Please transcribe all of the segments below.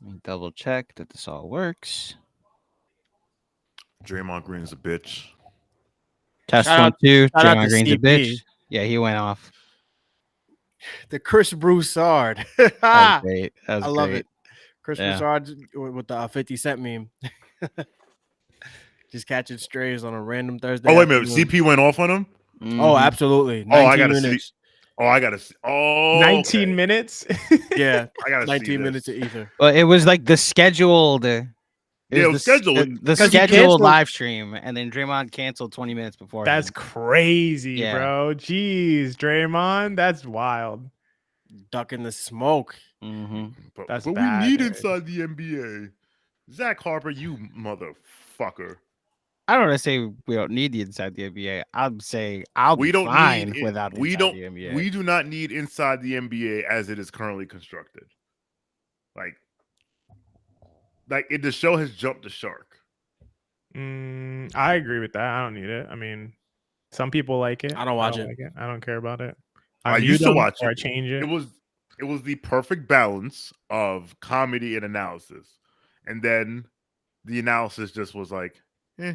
Let me double check that this all works. Draymond Green's a bitch. Test Shout one, out, two. shout out Draymond to Green's a bitch. CP, Yeah, he went off. the Chris Broussard. That was I great. That was love great. it. Chris Yeah. Broussard with the 50 Cent meme. Just catching strays on a random Thursday. Oh wait a minute, afternoon. CP went off on him. Oh, Mhm. absolutely. Oh, I 19 gotta minutes. see. Oh, I gotta see. Oh, 19 okay. minutes. Yeah, I gotta see 19 this. minutes of ether. Well, it was like the scheduled. Yeah, it was scheduled. The Because he scheduled canceled- live stream, and then Draymond canceled 20 minutes before. That's crazy, Yeah. bro. Jeez, Draymond, that's wild. Ducking the smoke. Mm-hmm. But, That's but bad, we need dude. inside the NBA. Zach Harper, you motherfucker. I don't want to say we don't need the inside the NBA. I'd say I'll We be don't fine need it. without the We inside don't. the NBA. We do not need inside the NBA as it is currently constructed. Like the show has jumped the shark. I agree with that. I don't need it. I mean, some people like it. I don't watch it. like it. I don't care about it. I mute used to them watch or I it. change it. It was the perfect balance of comedy and analysis, and then the analysis just was like, eh.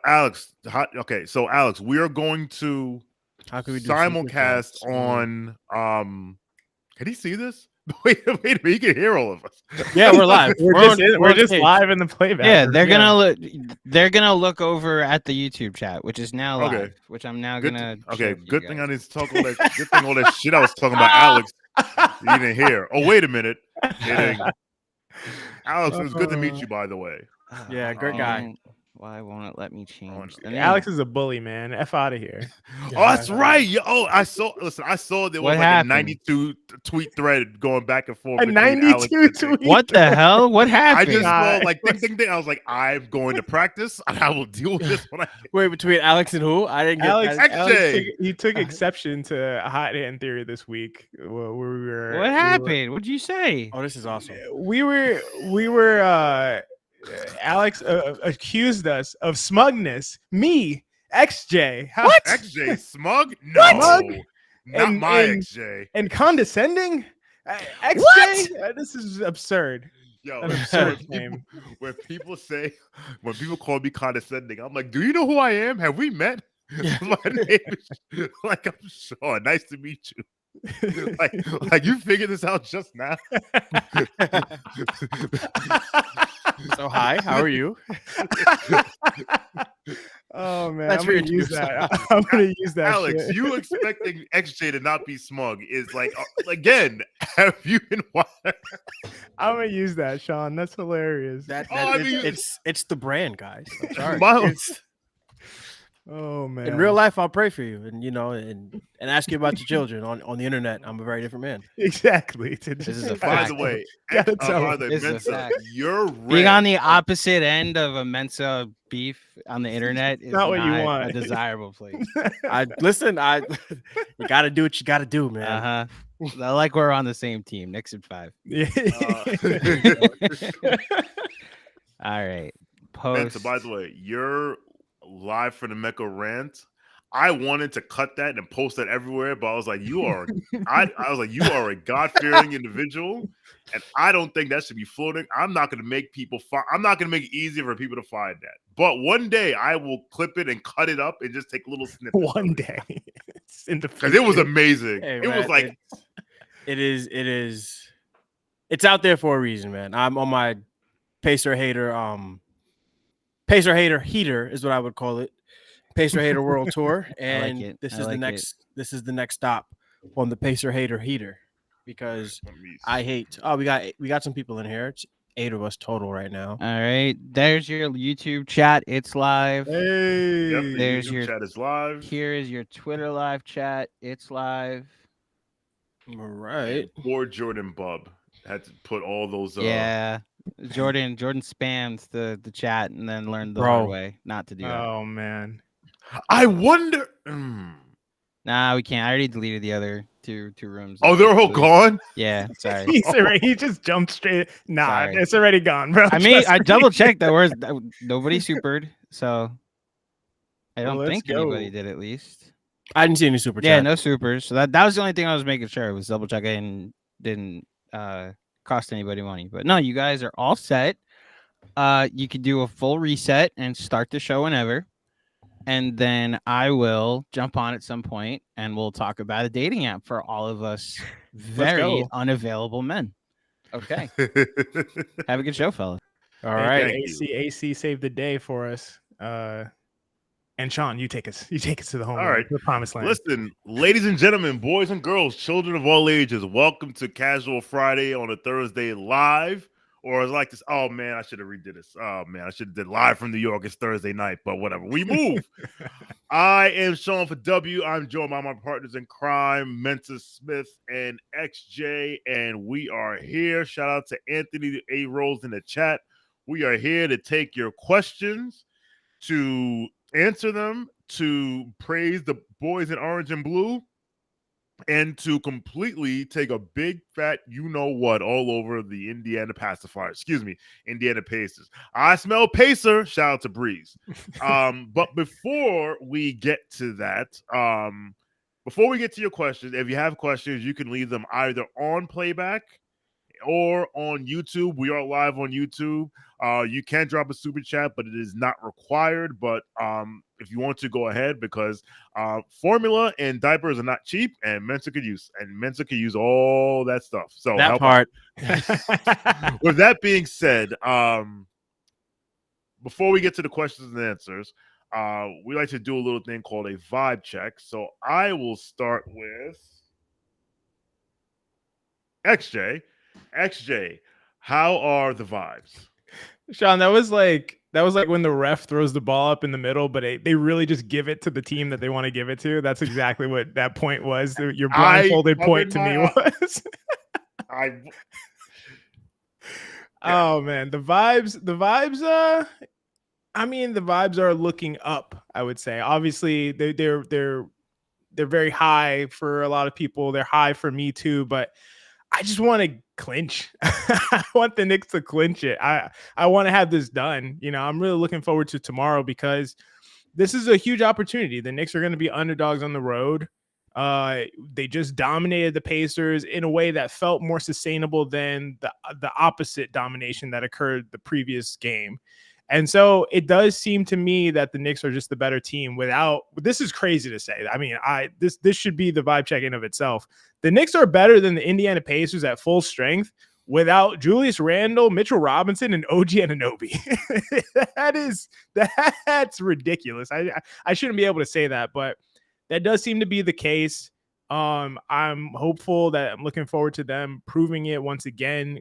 Alex, okay, so Alex, we are going to How can we do simulcast superchats? on. Can he see this? Wait a minute, he can hear all of us. Yeah, we're live. We're just stage. live in the playback. Yeah, they're gonna look over at the YouTube chat, which is now live, Okay. which I'm now Good. gonna. Okay, share for you good thing I guys. didn't talk all that. Good thing all that shit I was talking about Alex, you didn't hear. Oh, wait a minute. Kidding. Alex, it was good to meet you, by the way. Yeah, great guy. Why won't it let me change? the Alex name? is a bully, man. F out of here. Oh, that's right. Oh, I saw. Listen, I saw there was What like happened? a 92 tweet thread going back and forth. A between Alex 92 and tweet. What the hell? What I happened? just saw God. like ding. I was like, I'm going to practice, and I will deal with this when I. Wait, between Alex and who? I didn't get Alex, that. XJ. he took exception to hot hitting theory this week. Where we were. What happened? What'd you say? Oh, this is awesome. We were. Alex accused us of smugness. Me, XJ. What? XJ smug? No, Smug? not And- my and- XJ. And condescending. XJ. What? This is absurd. Yo, An absurd when name. when people call me condescending, I'm like, do you know who I am? Have we met? My name is like, I'm sure. Nice to meet you. like you figured this out just now. So hi, how are you? Oh man, That's I'm gonna for use you. that. I'm gonna use that. Alex, shit. you expecting XJ to not be smug is like again. Have you been watching? I'm gonna use that, Sean. That's hilarious. That, Oh, I mean- it's the brand, guys. I'm sorry. Miles. Oh man. In real life, I'll pray for you, and and ask you about your children. On the internet, I'm a very different man. exactly. This is a By fact. the way, Gotta tell by him. the This is a Mensa, fact. you're Being on red. the opposite end of a Mensa beef on the internet is not what you want. a desirable place. I listen. You got to do what you got to do, man. Uh huh. I like we're on the same team. Knicks at 5. Yeah. All right. Mensa, Post. by the way, you're live for the Mecca rant. I wanted to cut that and post that everywhere, but I was like, you are a God-fearing individual, and I don't think that should be floating. I'm not going to make I'm not going to make it easier for people to find that. But one day I will clip it and cut it up and just take little snippets. One day. It's in the Because it was future. amazing. Hey, it was man, like it is. It's out there for a reason, man. I'm on my Pacer hater. Pacer hater heater is what I would call it. Pacer hater world tour, and it. this I is like the next. This is the next stop on the Pacer hater heater because I hate. Oh, we got some people in here. It's 8 of us total right now. All right. There's your YouTube chat. It's live. Hey. yep, the There's YouTube your- chat is live. Here is your Twitter live chat. It's live. All right. Poor Jordan Bub had to put all those. Yeah. Jordan spammed the chat and then learned the Bro. hard way not to do that. Oh man. I wonder. Nah, we can't. I already deleted the other two rooms. Oh, they're all gone. Yeah, sorry. He just jumped straight. Nah, Sorry. it's already gone, bro. I mean, Trust I me. double checked that where's nobody supered, so I don't Well, let's think go. anybody did at least. I didn't see any super Yeah, chat. no supers. So that was the only thing I was making sure. Was double checking. Didn't cost anybody money. But no, you guys are all set. You could do a full reset and start the show whenever. And then I will jump on at some point and we'll talk about a dating app for all of us very go. unavailable men. Okay. Have a good show, fellas. All Hey, right. thank you. AC saved the day for us. And Sean, you take us to the home. All right. The promised land. Listen, ladies and gentlemen, boys and girls, children of all ages, welcome to Casual Friday on a Thursday live. Or as like this, oh man, I should have redid this. Oh man, I should have did live from New York. It's Thursday night, but whatever. We move. I am Sean for W. I'm joined by my partners in crime, Mensa Smith and XJ, and we are here. Shout out to Anthony A. Rose in the chat. We are here to take your questions, to answer them, to praise the boys in orange and blue, and to completely take a big fat you-know-what all over the Indiana Indiana Pacers. I smell Pacer. Shout out to Breeze. But before we get to that, before we get to your questions, if you have questions, you can leave them either on playback or on YouTube. We are live on YouTube. You can drop a super chat, but it is not required. But if you want to, go ahead, because formula and diapers are not cheap, and Mensa could use all that stuff. So That part. with that being said, before we get to the questions and answers, we like to do a little thing called a vibe check. So I will start with XJ. XJ, how are the vibes? Sean, that was like when the ref throws the ball up in the middle, but they really just give it to the team that they want to give it to. That's exactly what that point was. Your blindfolded point to me was. Oh man, the vibes. I mean, the vibes are looking up, I would say. Obviously, they're very high for a lot of people. They're high for me too, but I just want to clinch. I want the Knicks to clinch it. I want to have this done. You know, I'm really looking forward to tomorrow because this is a huge opportunity. The Knicks are going to be underdogs on the road. They just dominated the Pacers in a way that felt more sustainable than the opposite domination that occurred the previous game. And so it does seem to me that the Knicks are just the better team this is crazy to say. I mean, this should be the vibe check in of itself. The Knicks are better than the Indiana Pacers at full strength without Julius Randle, Mitchell Robinson, and OG Anunoby. That's ridiculous. I shouldn't be able to say that, but that does seem to be the case. I'm hopeful that I'm looking forward to them proving it once again,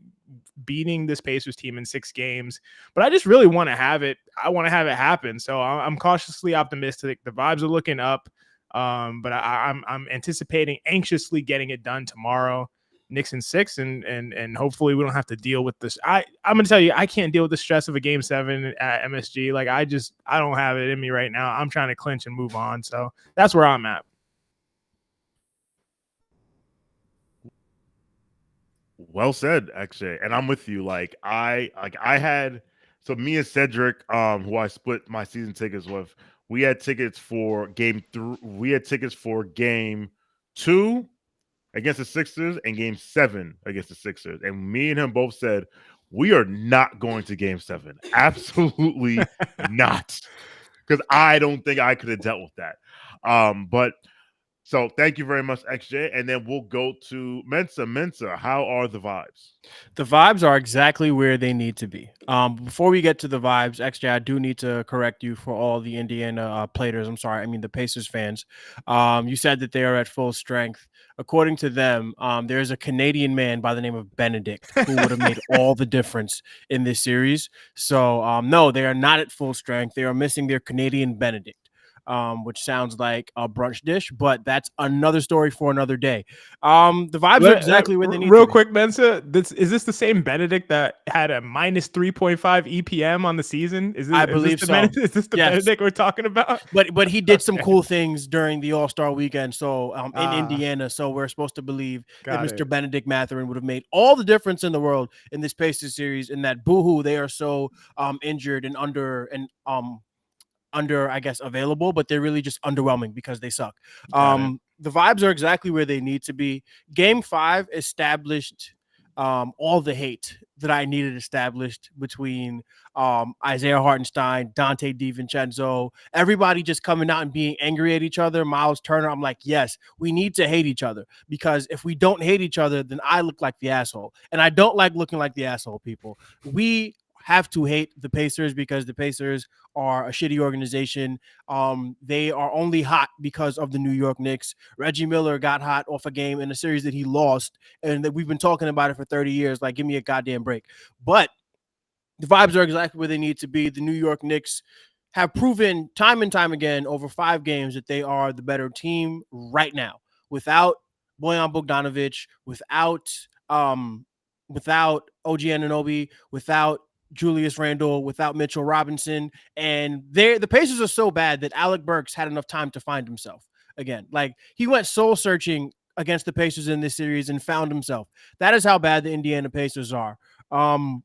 beating this Pacers team in 6 games. But I just really want to have it. I want to have it happen. So I'm cautiously optimistic. The vibes are looking up. But I'm anticipating anxiously getting it done tomorrow. Knicks in 6, and hopefully we don't have to deal with this. I'm gonna tell you, I can't deal with the stress of a game 7 at MSG. Like I don't have it in me right now. I'm trying to clinch and move on. So that's where I'm at. Well said, actually, and I'm with you. Me and Cedric, who I split my season tickets with, we had tickets for game 2 against the Sixers and game 7 against the Sixers, and me and him both said we are not going to game 7. Absolutely not, because I don't think I could have dealt with that. So thank you very much, XJ. And then we'll go to Mensa. Mensa, how are the vibes? The vibes are exactly where they need to be. Before we get to the vibes, XJ, I do need to correct you for all the Indiana players. I'm sorry. I mean, the Pacers fans. You said that they are at full strength. According to them, there's a Canadian man by the name of Benedict who would have made all the difference in this series. So, no, they are not at full strength. They are missing their Canadian Benedict. Which sounds like a brunch dish, but that's another story for another day. The vibes are exactly where they need real to quick, Mensa. Is this the same Benedict that had a minus 3.5 EPM on the season? I believe so. Is this the Benedict we're talking about? But he did some cool things during the All-Star weekend. So in Indiana, so we're supposed to believe that Mr. Benedict Mathurin would have made all the difference in the world in this Pacers series. In that boohoo, they are so injured and under, I guess, available, but they're really just underwhelming because they suck. The vibes are exactly where they need to be. Game 5 established all the hate that I needed established between Isaiah Hartenstein, Dante DiVincenzo, everybody just coming out and being angry at each other. Miles Turner, I'm like, yes, we need to hate each other, because if we don't hate each other, then I look like the asshole. And I don't like looking like the asshole, people. We have to hate the Pacers because the Pacers are a shitty organization. They are only hot because of the New York Knicks. Reggie Miller got hot off a game in a series that he lost, and that we've been talking about it for 30 years. Like, give me a goddamn break. But the vibes are exactly where they need to be. The New York Knicks have proven time and time again over 5 games that they are the better team right now. Without Bojan Bogdanovic, without OG Anunoby, without Julius Randle, without Mitchell Robinson. And the Pacers are so bad that Alec Burks had enough time to find himself again. Like, he went soul searching against the Pacers in this series and found himself. That is how bad the Indiana Pacers are. Colin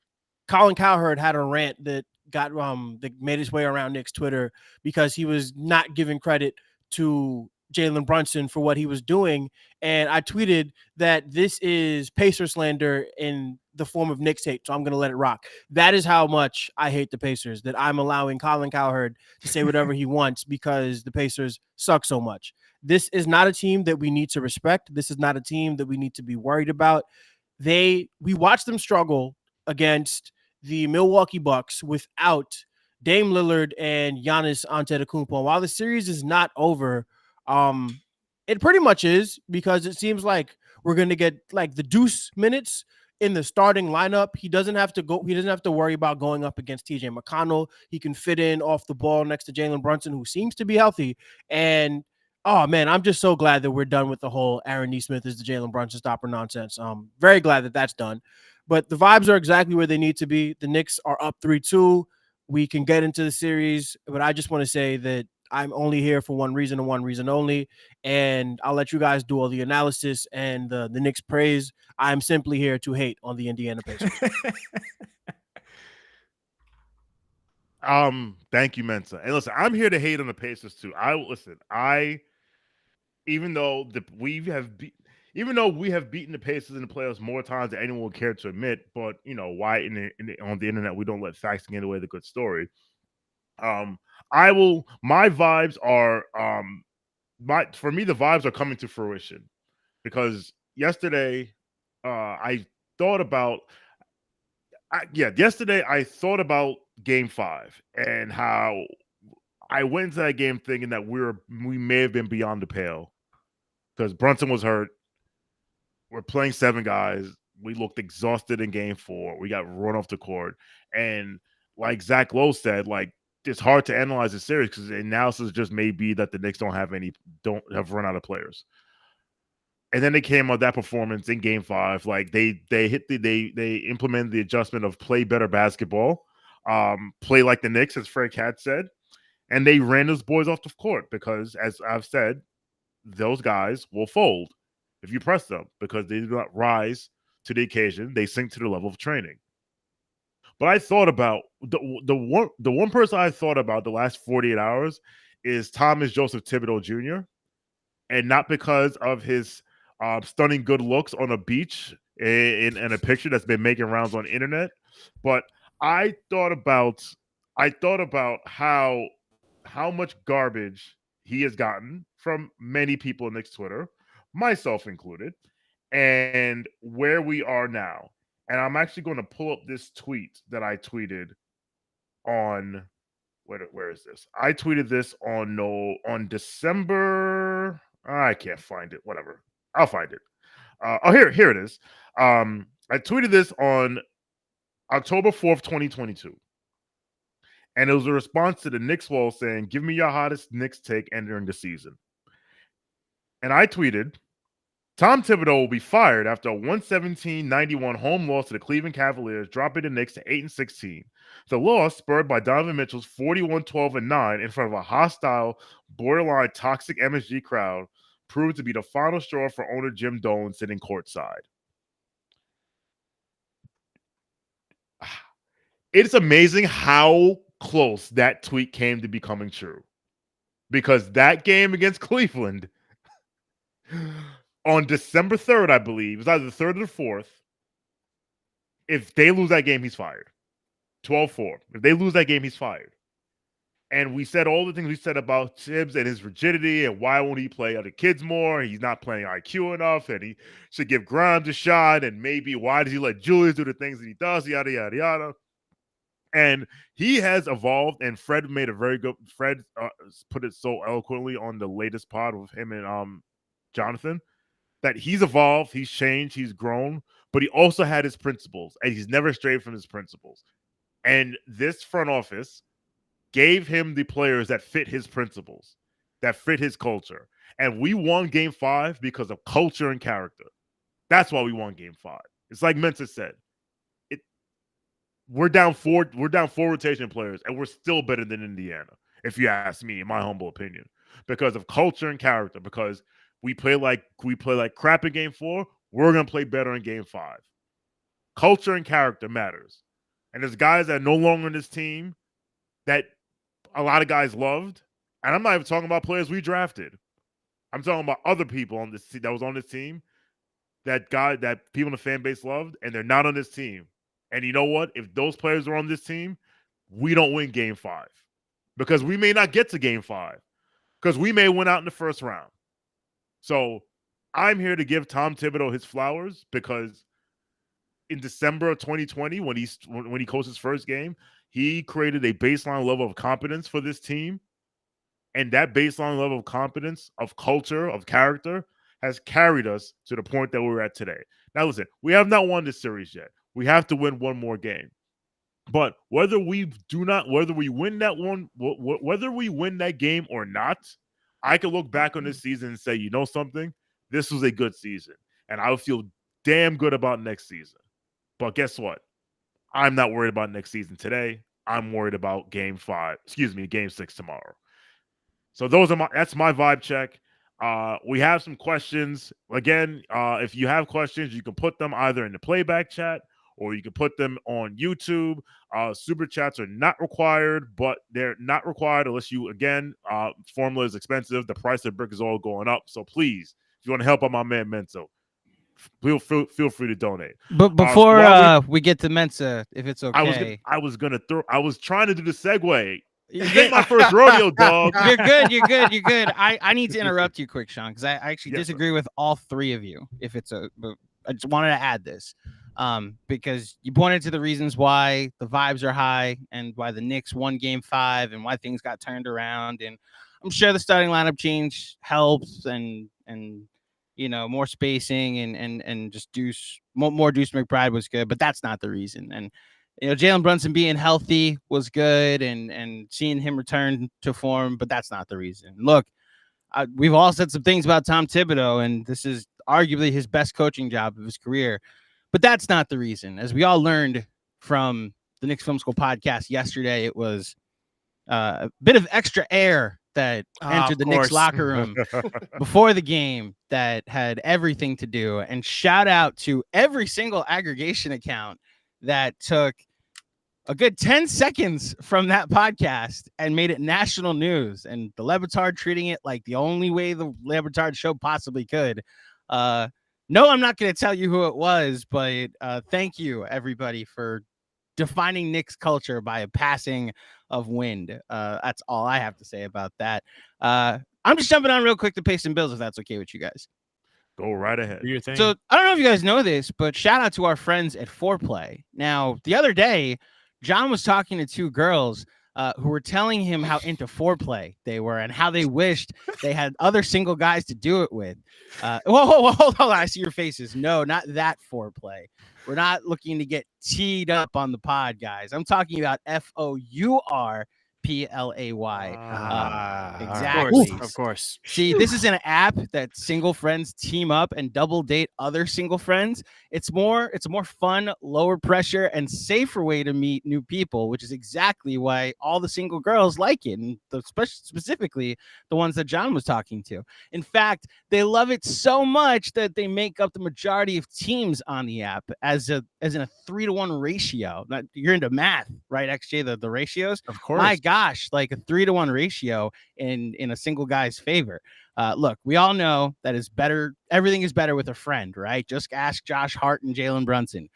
Cowherd had a rant that that made its way around Nick's Twitter because he was not giving credit to Jalen Brunson for what he was doing. And I tweeted that this is Pacer slander in the form of Knicks hate, so I'm going to let it rock. That is how much I hate the Pacers, that I'm allowing Colin Cowherd to say whatever he wants because the Pacers suck so much. This is not a team that we need to respect. This is not a team that we need to be worried about. We watched them struggle against the Milwaukee Bucks without Dame Lillard and Giannis Antetokounmpo. While the series is not over, it pretty much is, because it seems like we're going to get like the Deuce minutes in the starting lineup. He doesn't have to worry about going up against TJ McConnell. He can fit in off the ball next to Jalen Brunson, who seems to be healthy. And oh man, I'm just so glad that we're done with the whole Aaron Nesmith is the Jalen Brunson stopper nonsense. Very glad that that's done. But the vibes are exactly where they need to be. The Knicks are up 3-2. We can get into the series, but I just want to say that I'm only here for one reason and one reason only, and I'll let you guys do all the analysis and the Knicks praise. I'm simply here to hate on the Indiana Pacers. Thank you, Mensa. And listen, I'm here to hate on the Pacers too. Even though we have beaten the Pacers in the playoffs more times than anyone would care to admit, but you know why on the internet we don't let facts get away the good story. My vibes are for me the vibes are coming to fruition, because yesterday I thought about Game 5 and how I went into that game thinking that we may have been beyond the pale because Brunson was hurt. We're playing 7 guys. We looked exhausted in Game 4. We got run off the court, and like Zach Lowe said, like, it's hard to analyze the series because the analysis just may be that the Knicks don't have run out of players. And then they came on that performance in Game 5. Like they implemented the adjustment of play better basketball, play like the Knicks, as Fred Katz said, and they ran those boys off the court because, as I've said, those guys will fold if you press them because they do not rise to the occasion. They sink to the level of training. But I thought about the one person I thought about the last 48 hours is Thomas Joseph Thibodeau Jr. And not because of his stunning good looks on a beach in a picture that's been making rounds on the internet, but I thought about how much garbage he has gotten from many people on Knicks Twitter, myself included, and where we are now. And I'm actually going to pull up this tweet that I tweeted on where is this? I tweeted this on December. I can't find it. Whatever. I'll find it. Here it is. I tweeted this on October 4th, 2022. And it was a response to the Knicks wall saying, "Give me your hottest Knicks take entering the season." And I tweeted, Tom Thibodeau will be fired after a 117-91 home loss to the Cleveland Cavaliers, dropping the Knicks to 8-16. The loss, spurred by Donovan Mitchell's 41-12-9 in front of a hostile, borderline toxic MSG crowd, proved to be the final straw for owner Jim Dolan sitting courtside. It's amazing how close that tweet came to becoming true. Because that game against Cleveland on December 3rd, I believe, it was either the 3rd or the 4th, if they lose that game, he's fired. 12-4. If they lose that game, he's fired. And we said all the things we said about Tibbs and his rigidity and why won't he play other kids more? He's not playing IQ enough, and he should give Grimes a shot. And maybe why does he let Julius do the things that he does? Yada yada yada. And he has evolved. And Fred made a very good. Fred put it so eloquently on the latest pod with him and Jonathan that he's evolved, he's changed, he's grown, but he also had his principles, and he's never strayed from his principles. And this front office gave him the players that fit his principles, that fit his culture. And we won game 5 because of culture and character. That's why we won game 5. It's like Mensa said. We're down four rotation players, and we're still better than Indiana, if you ask me, in my humble opinion. Because of culture and character, because we play like crap in game 4, we're gonna play better in game 5. Culture and character matters. And there's guys that are no longer in this team that a lot of guys loved, and I'm not even talking about players we drafted. I'm talking about other people on this team that was on this team that people in the fan base loved, and they're not on this team. And you know what? If those players are on this team, we don't win game 5 because we may not get to game 5 because we may win out in the first round. So I'm here to give Tom Thibodeau his flowers because in December of 2020, when he coached his first game, he created a baseline level of competence for this team. And that baseline level of competence, of culture, of character, has carried us to the point that we're at today. Now, listen, we have not won this series yet. We have to win one more game. But whether we win that game or not, I can look back on this season and say, you know something? This was a good season. And I would feel damn good about next season. But guess what? I'm not worried about next season today. I'm worried about game 6 tomorrow. So that's my vibe check. We have some questions. Again, if you have questions, you can put them either in the playback chat or you can put them on YouTube. Super chats are not required, but they're not required unless you, again, formula is expensive. The price of brick is all going up. So please, if you want to help out my man Mensa, feel free to donate. But before we get to Mensa, if it's okay, I was trying to do the segue. This ain't my first rodeo, dog. You're good. I need to interrupt you quick, Sean, because I actually disagree with all three of you. But I just wanted to add this, because you pointed to the reasons why the vibes are high and why the Knicks won Game 5 and why things got turned around. And I'm sure the starting lineup change helps and more spacing and just more Deuce McBride was good, but that's not the reason. And Jalen Brunson being healthy was good and seeing him return to form, but that's not the reason. Look, we've all said some things about Tom Thibodeau, and this is arguably his best coaching job of his career, but that's not the reason. As we all learned from the Knicks Film School podcast yesterday, it was a bit of extra air that entered the Knicks locker room before the game that had everything to do. And shout out to every single aggregation account that took a good 10 seconds from that podcast and made it national news, and the Lebitard treating it like the only way the Lebitard show possibly could. No, I'm not going to tell you who it was, but thank you everybody for defining Knicks culture by a passing of wind. That's all I have to say about that. I'm just jumping on real quick to pay some bills, if that's okay with you guys. Go right ahead. Do your thing. So I don't know if you guys know this, but shout out to our friends at Foreplay. Now, the other day, John was talking to two girls who were telling him how into foreplay they were and how they wished they had other single guys to do it with. Whoa, hold on. I see your faces. No, not that foreplay. We're not looking to get teed up on the pod, guys. I'm talking about FOURPLAY. Exactly. Of course. See, this is an app that single friends team up and double date other single friends. It's a more fun, lower pressure, and safer way to meet new people, which is exactly why all the single girls like it, and specifically the ones that John was talking to. In fact, they love it so much that they make up the majority of teams on the app as in a 3-to-1 ratio. Now, you're into math, right, XJ? The ratios. Of course. My gosh, like a 3-to-1 ratio in a single guy's favor. Look, we all know that is better. Everything is better with a friend, right? Just ask Josh Hart and Jalen Brunson.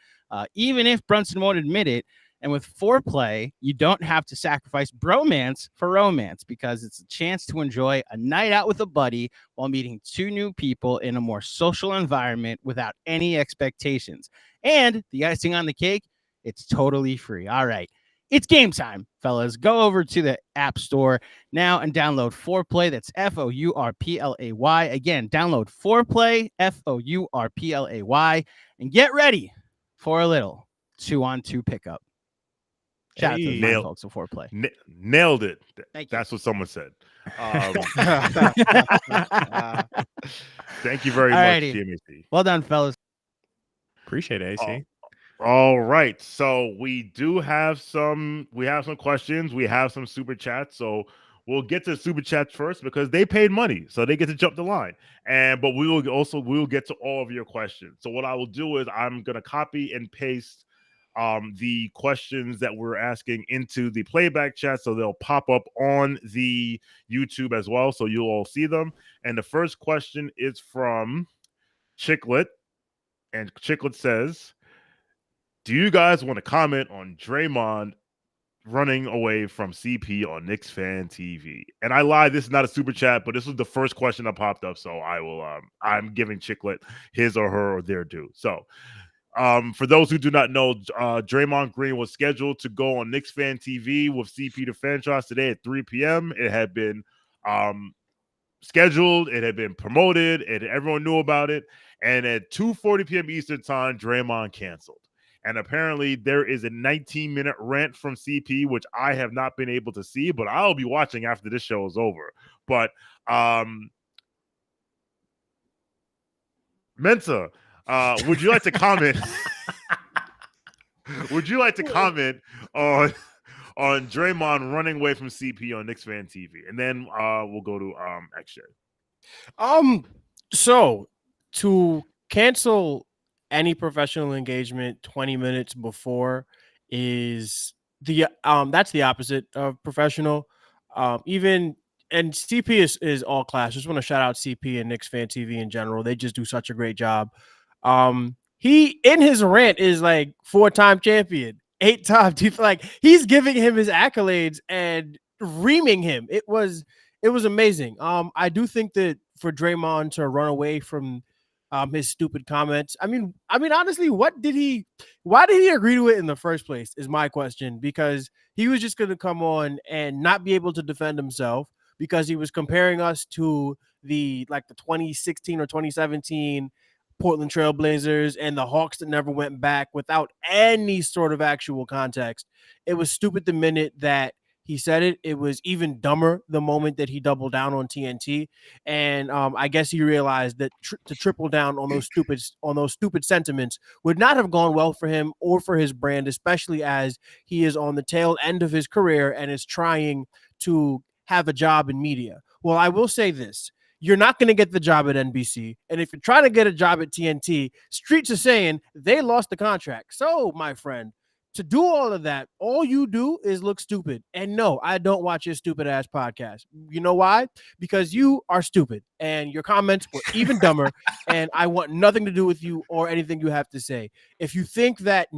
even if Brunson won't admit it. And with Foreplay, you don't have to sacrifice bromance for romance because it's a chance to enjoy a night out with a buddy while meeting two new people in a more social environment without any expectations. And the icing on the cake, it's totally free. All right. It's game time, fellas. Go over to the App Store now and download Foreplay. That's Fourplay. Again, download Foreplay, Fourplay, and get ready for a little 2-on-2 pickup. Shout out to the fine folks of Foreplay. Nailed it. Thank you. That's what someone said. Thank you very much, TMAC. Well done, fellas. Appreciate it, AC. All right. So we have some questions. We have some super chats. So we'll get to the super chats first because they paid money. So they get to jump the line. But we will get to all of your questions. So what I will do is I'm gonna copy and paste the questions that we're asking into the playback chat, so they'll pop up on the YouTube as well, so you'll all see them. And the first question is from Chicklet, and Chicklet says, do you guys want to comment on Draymond running away from CP on Knicks Fan TV? And I lied, this is not a super chat, but this was the first question that popped up, so I will I'm giving Chicklet his or her or their due. So for those who do not know, Draymond Green was scheduled to go on Knicks Fan TV with CP the franchise today at 3 p.m. It had been scheduled. It had been promoted. Everyone knew about it. And at 2:40 p.m. Eastern time, Draymond canceled. And apparently there is a 19-minute rant from CP, which I have not been able to see, but I'll be watching after this show is over. But Mensa, would you like to comment? Would you like to comment on Draymond running away from CP on Knicks Fan TV? And then we'll go to XJ. So to cancel any professional engagement 20 minutes before is that's the opposite of professional. And CP is all class. Just want to shout out CP and Knicks Fan TV in general. They just do such a great job. He in his rant is like 4-time champion, 8-time. Like he's giving him his accolades and reaming him. It was amazing. I do think that for Draymond to run away from his stupid comments. I mean, honestly, why did he agree to it in the first place is my question, because he was just going to come on and not be able to defend himself because he was comparing us to the 2016 or 2017 Portland Trailblazers and the Hawks that never went back without any sort of actual context. It was stupid the minute that he said it. It was even dumber the moment that he doubled down on TNT. And I guess he realized that to triple down on those stupid sentiments would not have gone well for him or for his brand, especially as he is on the tail end of his career and is trying to have a job in media. Well, I will say this. You're not going to get the job at NBC. And if you're trying to get a job at TNT, streets are saying they lost the contract. So, my friend, to do all of that, all you do is look stupid. And no, I don't watch your stupid ass podcast. You know why? Because you are stupid and your comments were even dumber. And I want nothing to do with you or anything you have to say. If you think that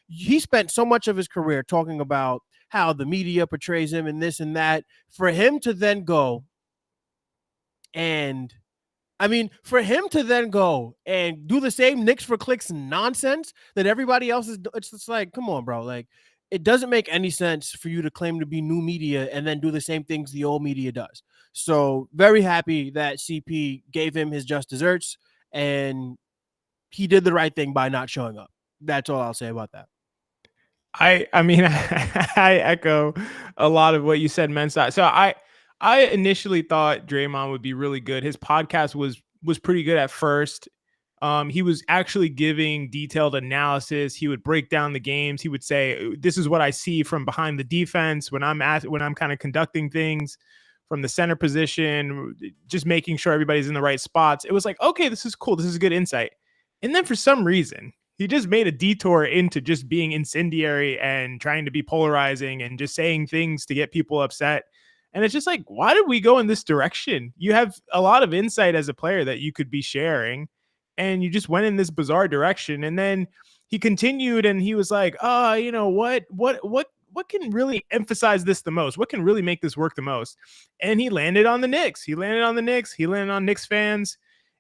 he spent so much of his career talking about how the media portrays him and this and that, for him to then go and do the same Knicks for clicks nonsense that everybody else is, it's just like, come on, bro. Like, it doesn't make any sense for you to claim to be new media and then do the same things the old media does. So very happy that CP gave him his just desserts and he did the right thing by not showing up. That's all I'll say about that. I echo a lot of what you said, Mensa. So I initially thought Draymond would be really good. His podcast was pretty good at first. He was actually giving detailed analysis. He would break down the games. He would say, "This is what I see from behind the defense when I'm kind of conducting things from the center position, just making sure everybody's in the right spots." It was like, okay, this is cool. This is good insight. And then for some reason, he just made a detour into just being incendiary and trying to be polarizing and just saying things to get people upset. And it's just like, why did we go in this direction? You have a lot of insight as a player that you could be sharing, and you just went in this bizarre direction. And then he continued and he was like, you know, what can really emphasize this the most? What can really make this work the most? And he landed on the Knicks. He landed on Knicks fans.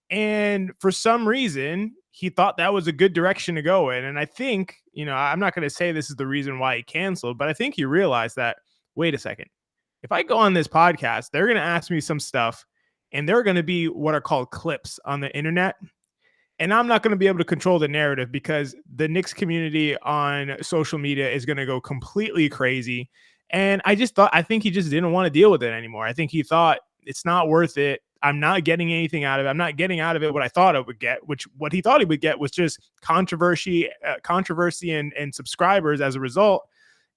And for some reason, he thought that was a good direction to go in. And I think, you know, I'm not going to say this is the reason why he canceled, but I think he realized that, wait a second, if I go on this podcast, they're going to ask me some stuff and they're going to be what are called clips on the internet. And I'm not going to be able to control the narrative because the Knicks community on social media is going to go completely crazy. And I think he just didn't want to deal with it anymore. I think he thought it's not worth it. I'm not getting anything out of it. I'm not getting out of it what I thought I would get, which what he thought he would get was just controversy and subscribers as a result.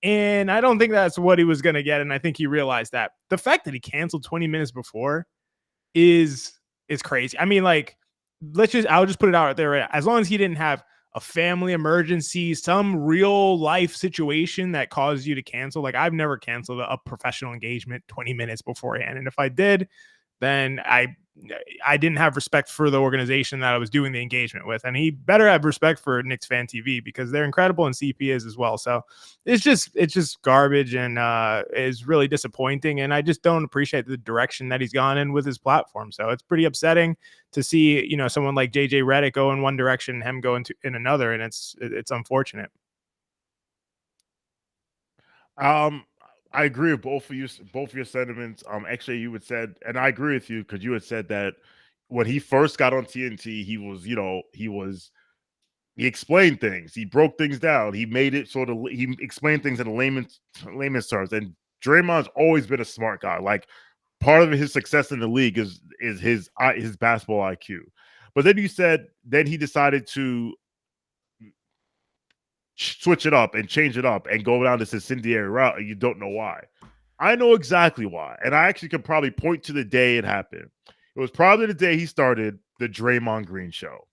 And I don't think that's what he was going to get. And I think he realized that. The fact that he canceled 20 minutes before is crazy. I mean, like, I'll just put it out there. Right? As long as he didn't have a family emergency, some real life situation that caused you to cancel. Like, I've never canceled a professional engagement 20 minutes beforehand. And if I did, then I didn't have respect for the organization that I was doing the engagement with. And he better have respect for Knicks Fan TV because they're incredible and CP is as well. So it's just garbage and is really disappointing. And I just don't appreciate the direction that he's gone in with his platform. So it's pretty upsetting to see, you know, someone like JJ Redick go in one direction and him go in another. And it's unfortunate. I agree with both of your sentiments. Actually, you had said, and I agree with you because you had said that when he first got on TNT, he explained things, he broke things down, he made it he explained things in layman's terms. And Draymond's always been a smart guy. Like, part of his success in the league is his basketball IQ. But then you said he decided to switch it up and change it up and go down this incendiary route, and you don't know why. I know exactly why, and I actually could probably point to the day it happened. It was probably the day he started the Draymond Green show,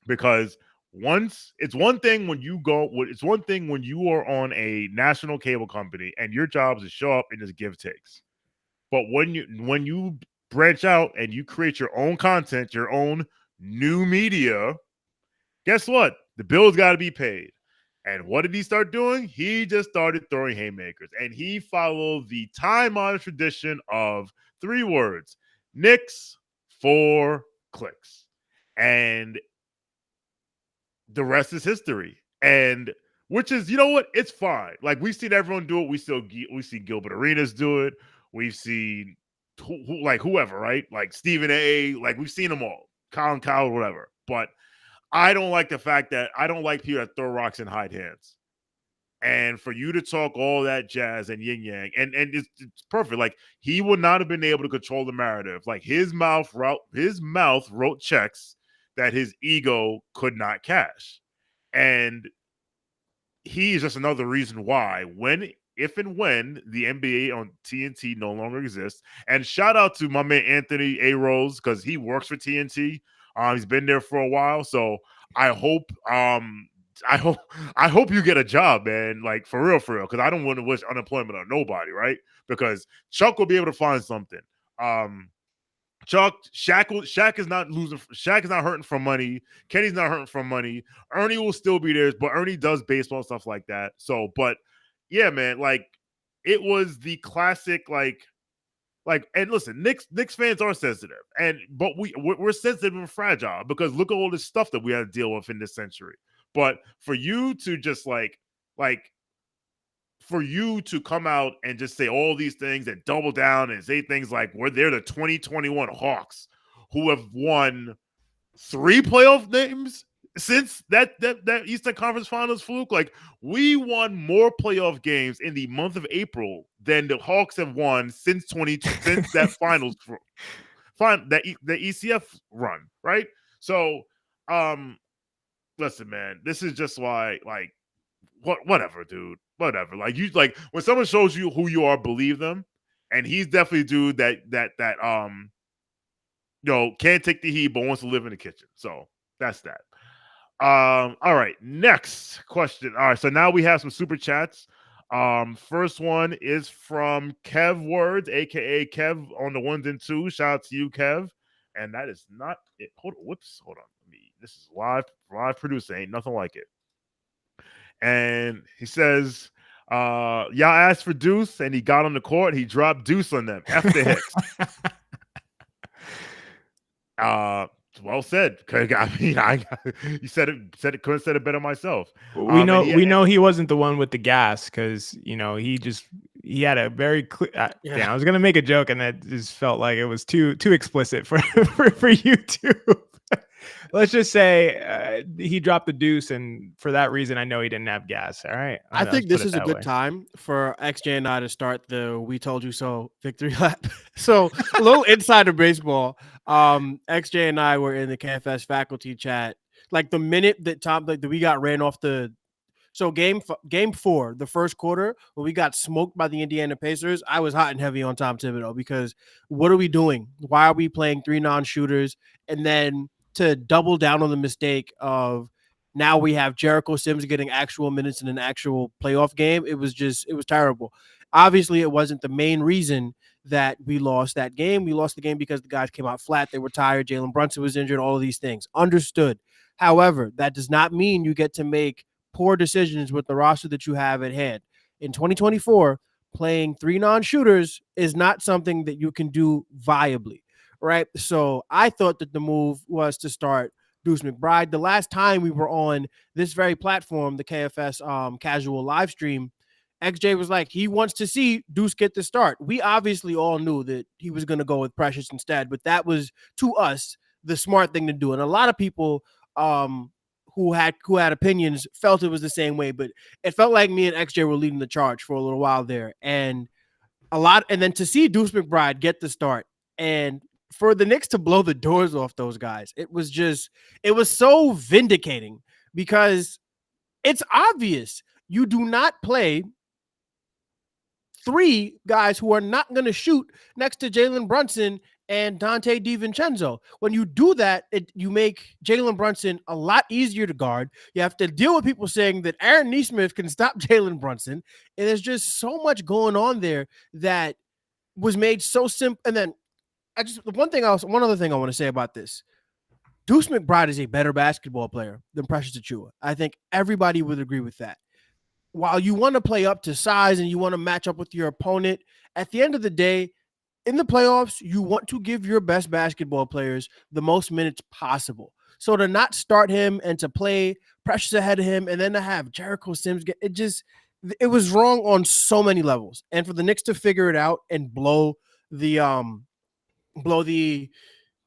because it's one thing when you are on a national cable company and your job is to show up and just give takes, but when you branch out and you create your own content, your own new media, guess what? The bills got to be paid. And what did he start doing? He just started throwing haymakers. And he followed the time-honored tradition of 3 words: Knicks, 4 clicks. And the rest is history. And which is, you know what? It's fine. Like, we've seen everyone do it. We see Gilbert Arenas do it. We've seen whoever, right? Like Stephen A. Like, we've seen them all. Colin Cowell, whatever. But I don't like the fact that I don't like people that throw rocks and hide hands. And for you to talk all that jazz and yin yang, and it's perfect. Like, he would not have been able to control the narrative. Like, his mouth wrote checks that his ego could not cash. And he is just another reason why if and when the NBA on TNT no longer exists. And shout out to my man Anthony A. Rose, because he works for TNT. He's been there for a while, so I hope you get a job, man. Like, for real, because I don't want to wish unemployment on nobody, right? Because Chuck will be able to find something. Shaq is not losing. Shaq is not hurting from money. Kenny's not hurting from money. Ernie will still be there, but Ernie does baseball and stuff like that. So, but yeah, man, like, it was the classic, like, and listen, Knicks fans are sensitive, but we're sensitive and fragile because look at all this stuff that we had to deal with in this century. But for you to just for you to come out and just say all these things and double down and say things like they're the 2021 Hawks who have won 3 playoff games since that Eastern Conference Finals fluke. Like, we won more playoff games in the month of April than the Hawks have won since that finals the ECF run, right? So, listen, man, this is just why, like, whatever, dude, whatever. Like, when someone shows you who you are, believe them. And he's definitely a dude that can't take the heat but wants to live in the kitchen. So that's that. All right, next question. All right, so now we have some super chats. First one is from Kev Words, aka Kev on the 1s and 2s. Shout out to you, Kev. And that is not it. Hold on. This is live producer. Ain't nothing like it. And he says, y'all asked for Deuce, and he got on the court. He dropped Deuce on them. F the Hicks. Well said. I mean, you said it. Couldn't said it better myself. We know he wasn't the one with the gas because he had a very clear. I was gonna make a joke and that just felt like it was too explicit for YouTube. Let's just say he dropped the Deuce, and for that reason, I know he didn't have gas. All right. I think this is a good time for XJ and I to start the "We Told You So" victory lap. So a little insider baseball. XJ and I were in the KFS faculty chat. Like the minute that we got ran off the. So game 4, the first quarter, when we got smoked by the Indiana Pacers, I was hot and heavy on Tom Thibodeau because what are we doing? Why are we playing 3 non-shooters? And then to double down on the mistake of now we have Jericho Sims getting actual minutes in an actual playoff game. It was terrible. Obviously, it wasn't the main reason that we lost that game. We lost the game because the guys came out flat. They were tired. Jalen Brunson was injured, all of these things. Understood. However, that does not mean you get to make poor decisions with the roster that you have at hand. In 2024, playing 3 non-shooters is not something that you can do viably, right? So I thought that the move was to start Deuce McBride. The last time we were on this very platform, the KFS casual live stream, XJ was like, he wants to see Deuce get the start. We obviously all knew that he was going to go with Precious instead, but that was, to us, the smart thing to do. And a lot of people who had opinions felt it was the same way, but it felt like me and XJ were leading the charge for a little while there. And then to see Deuce McBride get the start and for the Knicks to blow the doors off those guys, it was so vindicating because it's obvious you do not play 3 guys who are not going to shoot next to Jalen Brunson and Dante DiVincenzo. When you do that, you make Jalen Brunson a lot easier to guard. You have to deal with people saying that Aaron Nesmith can stop Jalen Brunson. And there's just so much going on there that was made so simple. And then one other thing I want to say about this. Deuce McBride is a better basketball player than Precious Achiuwa. I think everybody would agree with that. While you want to play up to size and you want to match up with your opponent, at the end of the day, in the playoffs, you want to give your best basketball players the most minutes possible. So to not start him and to play Precious ahead of him and then to have Jericho Sims it was wrong on so many levels. And for the Knicks to figure it out and blow the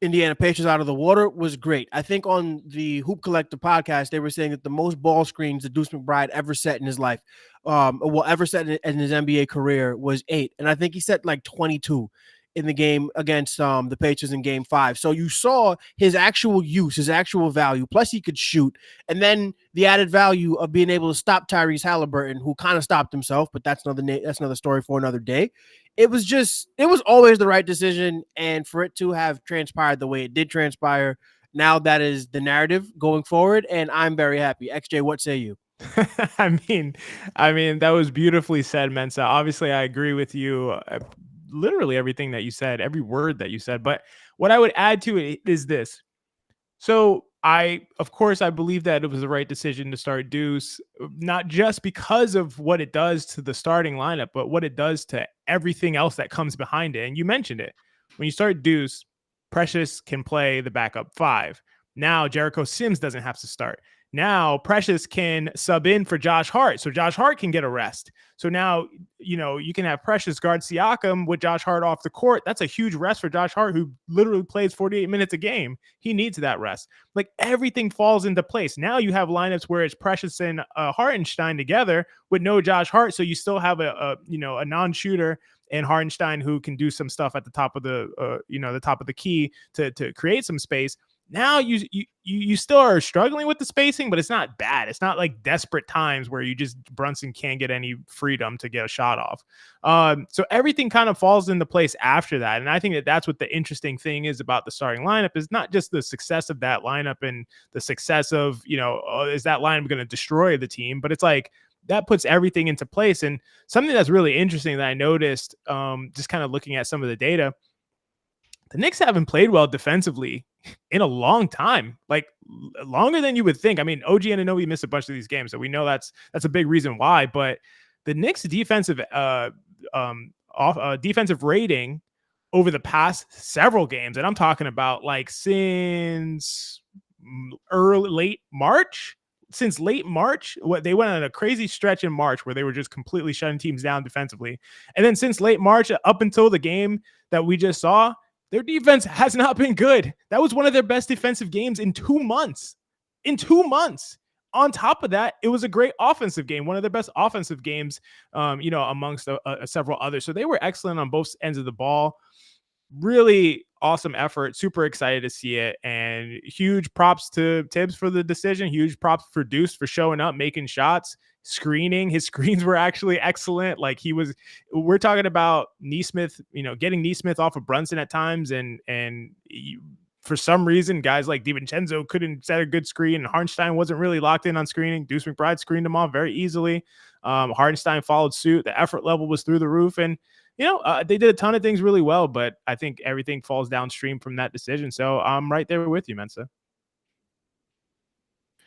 Indiana Pacers out of the water was great. I think on the Hoop Collective podcast, they were saying that the most ball screens that Deuce McBride ever set in his life, ever set in his NBA career was 8. And I think he set like 22 in the game against the Pacers in game 5. So you saw his actual use, his actual value, plus he could shoot. And then the added value of being able to stop Tyrese Haliburton, who kind of stopped himself, but that's another story for another day. It was always the right decision. And for it to have transpired the way it did transpire, now that is the narrative going forward. And I'm very happy. XJ, what say you? I mean, that was beautifully said, Mensa. Obviously, I agree with you. Literally everything that you said, every word that you said. But what I would add to it is this. So of course, I believe that it was the right decision to start Deuce, not just because of what it does to the starting lineup, but what it does to everything else that comes behind it. And you mentioned it. When you start Deuce, Precious can play the backup 5. Now Jericho Sims doesn't have to start. Now Precious can sub in for Josh Hart, so Josh Hart can get a rest. So now, you can have Precious guard Siakam with Josh Hart off the court. That's a huge rest for Josh Hart, who literally plays 48 minutes a game. He needs that rest. Like, everything falls into place. Now you have lineups where it's Precious and Hartenstein together with no Josh Hart, so you still have a non-shooter and Hartenstein who can do some stuff at the top of the top of the key to create some space. Now you still are struggling with the spacing, but it's not bad. It's not like desperate times where Brunson can't get any freedom to get a shot off. So everything kind of falls into place after that. And I think that's what the interesting thing is about the starting lineup, is not just the success of that lineup and the success of, is that lineup going to destroy the team? But it's like, that puts everything into place. And something that's really interesting that I noticed, just kind of looking at some of the data, the Knicks haven't played well defensively in a long time, like longer than you would think. I mean, OG Anunoby missed a bunch of these games, so we know that's a big reason why. But the Knicks' defensive defensive rating over the past several games, and I'm talking about like since late March. Since late March, they went on a crazy stretch in March where they were just completely shutting teams down defensively. And then since late March up until the game that we just saw, their defense has not been good. That was one of their best defensive games in 2 months. On top of that, it was a great offensive game, one of their best offensive games, amongst several others. So they were excellent on both ends of the ball. Really awesome effort. Super excited to see it. And huge props to Tibbs for the decision. Huge props for Deuce for showing up, making shots, screening. His screens were actually excellent. Like we're talking about Nesmith, getting Nesmith off of Brunson at times. And for some reason, guys like DiVincenzo couldn't set a good screen. And Hartenstein wasn't really locked in on screening. Deuce McBride screened them off very easily. Hartenstein followed suit. The effort level was through the roof. And they did a ton of things really well, but I think everything falls downstream from that decision. So I'm right there with you, Mensa.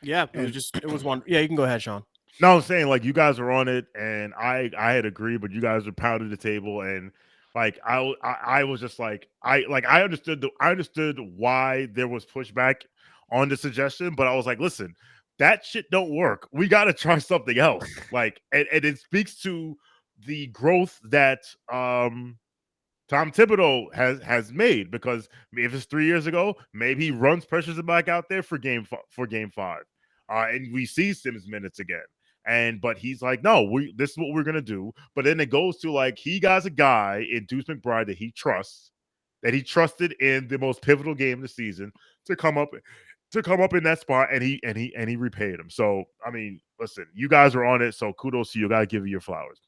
Yeah, it was one. Yeah, you can go ahead, Sean. No, I'm saying like you guys were on it, and I had agreed, but you guys were pounding the table, and like I was just like I understood why there was pushback on the suggestion, but I was like, listen, that shit don't work. We got to try something else. Like, and it speaks to the growth that Tom Thibodeau has made, because if it's 3 years ago, maybe he runs pressures back out there for game 5, and we see Sims minutes again. But he's like, no, this is what we're gonna do. But then it goes to like he got a guy in Deuce McBride that he trusts, that he trusted in the most pivotal game of the season to come up in that spot, and he repaid him. So I mean, listen, you guys are on it, so kudos to you. Gotta give you your flowers.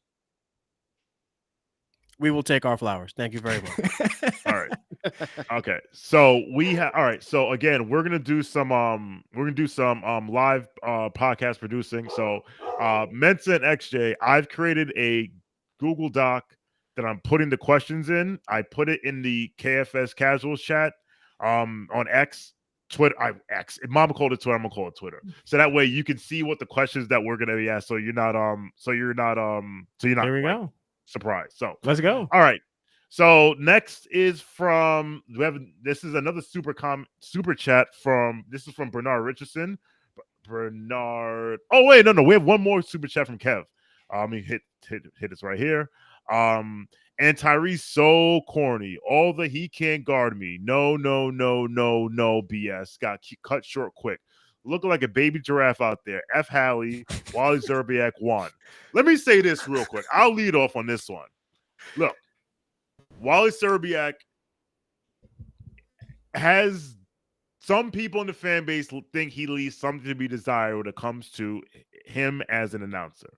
We will take our flowers. Thank you very much. All right. Okay. So all right. So again, we're gonna do some live podcast producing. So Mensa and XJ, I've created a Google Doc that I'm putting the questions in. I put it in the KFS casuals chat on X. Twitter, Mama called it Twitter. I'm gonna call it Twitter. So that way you can see what the questions that we're gonna be asked. So you're not There we go. surprised. So Let's go. All right. So next is this is another super chat from Bernard Richardson. Bernard. Oh wait, no, we have one more super chat from Kev. Let me hit this right here. And Tyrese so corny. All the he can't guard me. No, BS. Got cut short quick. Looking like a baby giraffe out there. F. Hallie, Wally Zerbiak won. Let me say this real quick. I'll lead off on this one. Look, Wally Zerbiak has some people in the fan base think he leaves something to be desired when it comes to him as an announcer.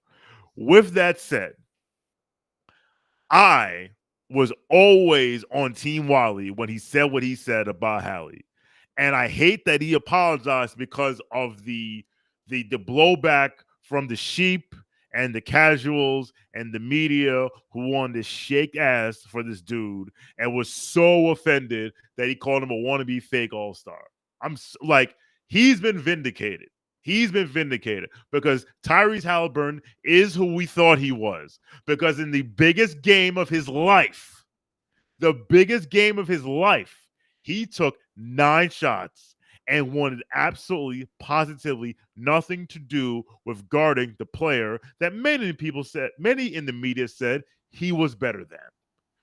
With that said, I was always on Team Wally when he said what he said about Hallie. And I hate that he apologized because of the blowback from the sheep and the casuals and the media who wanted to shake ass for this dude and was so offended that he called him a wannabe fake all-star. He's been vindicated. He's been vindicated because Tyrese Haliburton is who we thought he was. Because in the biggest game of his life, he took 9 shots and wanted absolutely, positively nothing to do with guarding the player that many in the media said he was better than.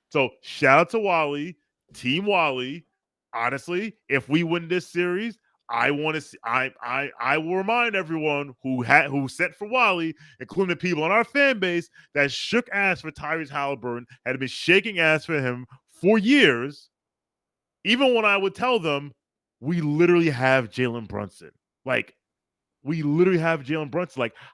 So shout out to Wally, Team Wally. Honestly, if we win this series, I want to see. I will remind everyone who set for Wally, including the people in our fan base that shook ass for Tyrese Haliburton, had been shaking ass for him for years. Even when I would tell them, we literally have Jalen Brunson. Like,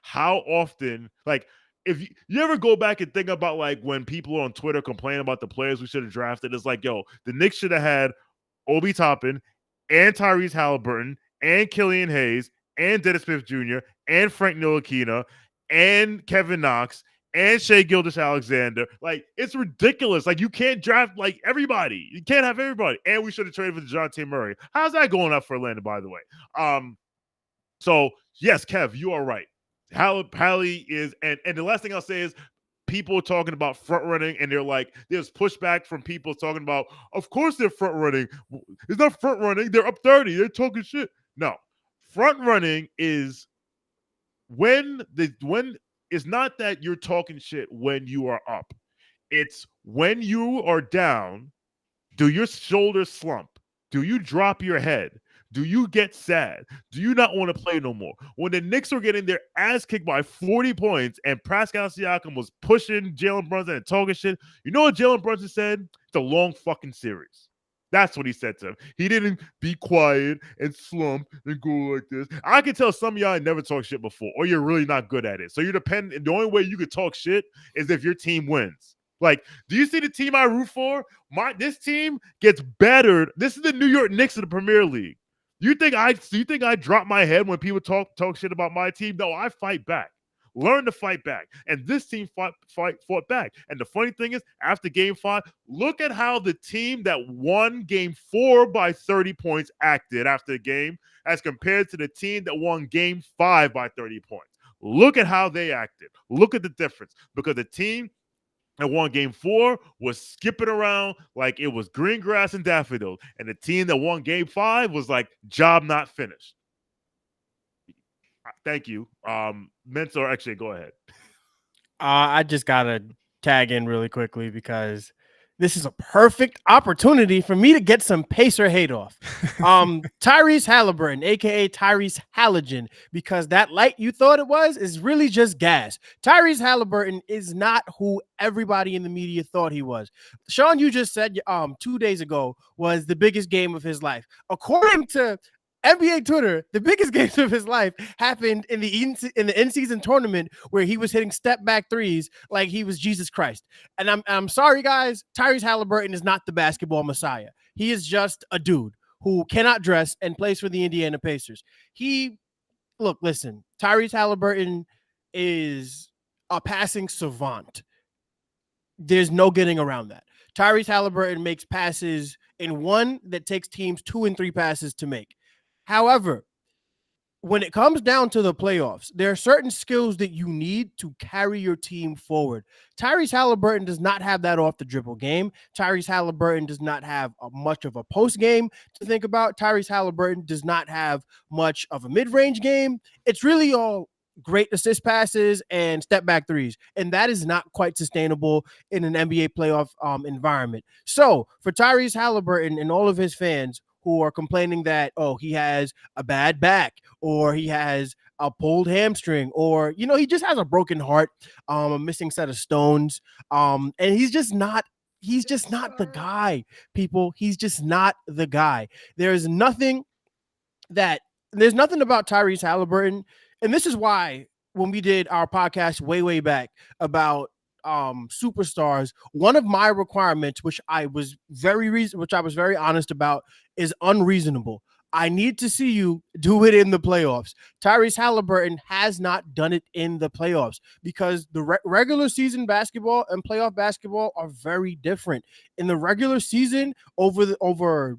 how often? Like, if you ever go back and think about like when people on Twitter complain about the players we should have drafted, it's like, yo, the Knicks should have had Obi Toppin and Tyrese Haliburton and Killian Hayes and Dennis Smith Jr. and Frank Ntilikina and Kevin Knox and Shea Gilgeous-Alexander. Like, it's ridiculous. Like, you can't draft like everybody. You can't have everybody. And we should have traded for DeJounte Murray. How's that going up for Atlanta, by the way? So yes, Kev, you are right. Hallie is, and the last thing I'll say is people talking about front running, and they're like, there's pushback from people talking about, of course they're front running. It's not front running. They're up 30. They're talking shit. No, front running is when it's not that you're talking shit when you are up. It's when you are down. Do your shoulders slump? Do you drop your head? Do you get sad? Do you not want to play no more? When the Knicks were getting their ass kicked by 40 points and Pascal Siakam was pushing Jalen Brunson and talking shit, you know what Jalen Brunson said? It's a long fucking series. That's what he said to him. He didn't be quiet and slump and go like this. I can tell some of y'all never talk shit before, or you're really not good at it. So the only way you could talk shit is if your team wins. Like, do you see the team I root for? This team gets battered. This is the New York Knicks of the Premier League. You think I drop my head when people talk shit about my team? No, I fight back. Learn to fight back. And this team fought back. And the funny thing is, after game 5, look at how the team that won game 4 by 30 points acted after the game as compared to the team that won game 5 by 30 points. Look at how they acted. Look at the difference. Because the team that won game 4 was skipping around like it was green grass and daffodils. And the team that won game 5 was like, job not finished. Thank you. Mentor, actually, go ahead. I just got to tag in really quickly because this is a perfect opportunity for me to get some Pacer hate off. Tyrese Haliburton, a.k.a. Tyrese Halogen, because that light you thought it was is really just gas. Tyrese Haliburton is not who everybody in the media thought he was. Sean, you just said 2 days ago was the biggest game of his life. According to NBA Twitter, the biggest games of his life happened in the in-season tournament where he was hitting step-back threes like he was Jesus Christ. And I'm sorry, guys. Tyrese Haliburton is not the basketball messiah. He is just a dude who cannot dress and plays for the Indiana Pacers. Listen, Tyrese Haliburton is a passing savant. There's no getting around that. Tyrese Haliburton makes passes in one that takes teams 2 and 3 passes to make. However, when it comes down to the playoffs, there are certain skills that you need to carry your team forward. Tyrese Haliburton does not have that off the dribble game. Tyrese Haliburton does not have much of a post game to think about. Tyrese Haliburton does not have much of a mid-range game. It's really all great assist passes and step back threes. And that is not quite sustainable in an NBA playoff environment. So for Tyrese Haliburton and all of his fans who are complaining that, he has a bad back or he has a pulled hamstring or, he just has a broken heart, a missing set of stones. And he's just not the guy, people. He's just not the guy. There's nothing about Tyrese Haliburton. And this is why when we did our podcast way back about superstars, one of my requirements, which I was very honest about, is unreasonable. I need to see you do it in the playoffs. Tyrese Haliburton has not done it in the playoffs because the regular season basketball and playoff basketball are very different. In the regular season, over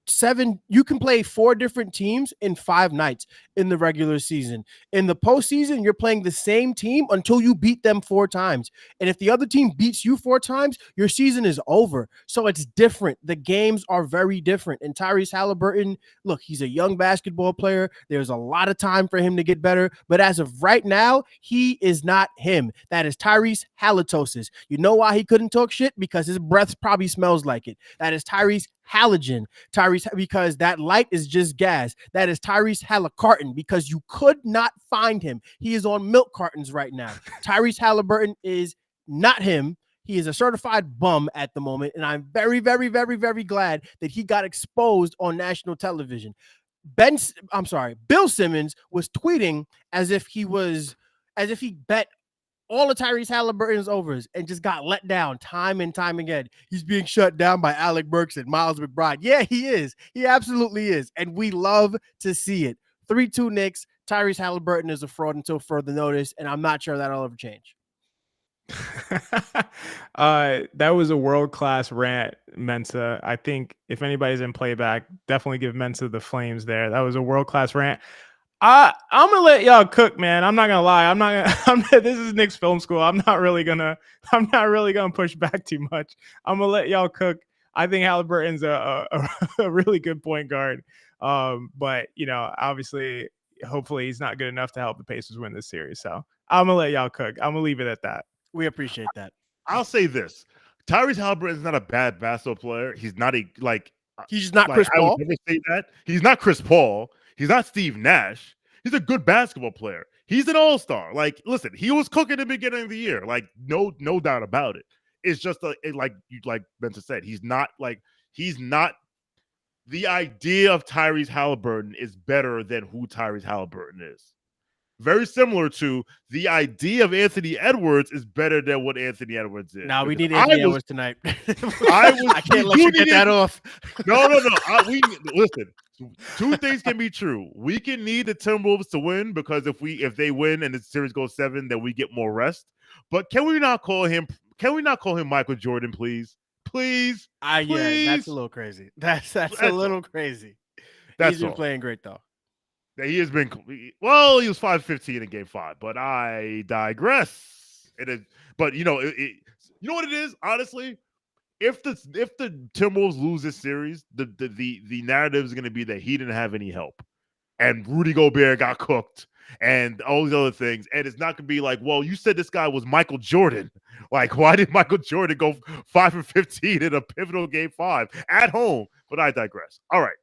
7, you can play 4 different teams in 5 nights in the regular season. In the postseason, you're playing the same team until you beat them 4 times. And if the other team beats you 4 times, your season is over. So it's different. The games are very different. And Tyrese Haliburton, look, he's a young basketball player. There's a lot of time for him to get better. But as of right now, he is not him. That is Tyrese Halitosis. You know why he couldn't talk shit? Because his breath probably smells like it. That is Tyrese Halogen. Because that light is just gas. That is Tyrese Haliburton because you could not find him. He is on milk cartons right now. Tyrese Haliburton is not him. He is a certified bum at the moment, and I'm very, very, very, very glad that he got exposed on national television. Bill Simmons was tweeting as if he bet all of Tyrese Haliburton's overs and just got let down time and time again. He's being shut down by Alec Burks and Miles McBride. Yeah, he is. He absolutely is. And we love to see it. 3-2 Knicks. Tyrese Haliburton is a fraud until further notice, and I'm not sure that'll ever change. That was a world-class rant, Mensa. I think if anybody's in playback, definitely give Mensa the flames there. That was a world-class rant. I'm gonna let y'all cook, man. I'm not gonna lie. I'm not gonna. This is Knicks Film School. I'm not really gonna push back too much. I'm gonna let y'all cook. I think Haliburton's a really good point guard. But obviously, hopefully, he's not good enough to help the Pacers win this series. So I'm gonna let y'all cook. I'm gonna leave it at that. We appreciate that. I'll say this: Tyrese Haliburton is not a bad basketball player. He's not He's not Chris I Paul. would never say that. He's not Chris Paul. He's not Steve Nash. He's a good basketball player. He's an all-star. Like, listen, he was cooking at the beginning of the year. Like, no doubt about it. It's just like Benson said, he's not the idea of Tyrese Haliburton is better than who Tyrese Haliburton is. Very similar to the idea of Anthony Edwards is better than what Anthony Edwards is. Now we need Anthony Edwards tonight. I can't let you get that off. No. Listen. Two things can be true. We can need the Timberwolves to win because if they win and the series goes 7, then we get more rest. But can we not call him Michael Jordan, please? Please. Yeah, that's a little crazy. That's a little crazy. He's been playing great though. He has been well. He was 5-15 in Game 5, but I digress. But you know what it is. Honestly, if the Timberwolves lose this series, the narrative is going to be that he didn't have any help, and Rudy Gobert got cooked, and all these other things, and it's not going to be like, well, you said this guy was Michael Jordan. Like, why did Michael Jordan go 5-15 in a pivotal Game 5 at home? But I digress. All right.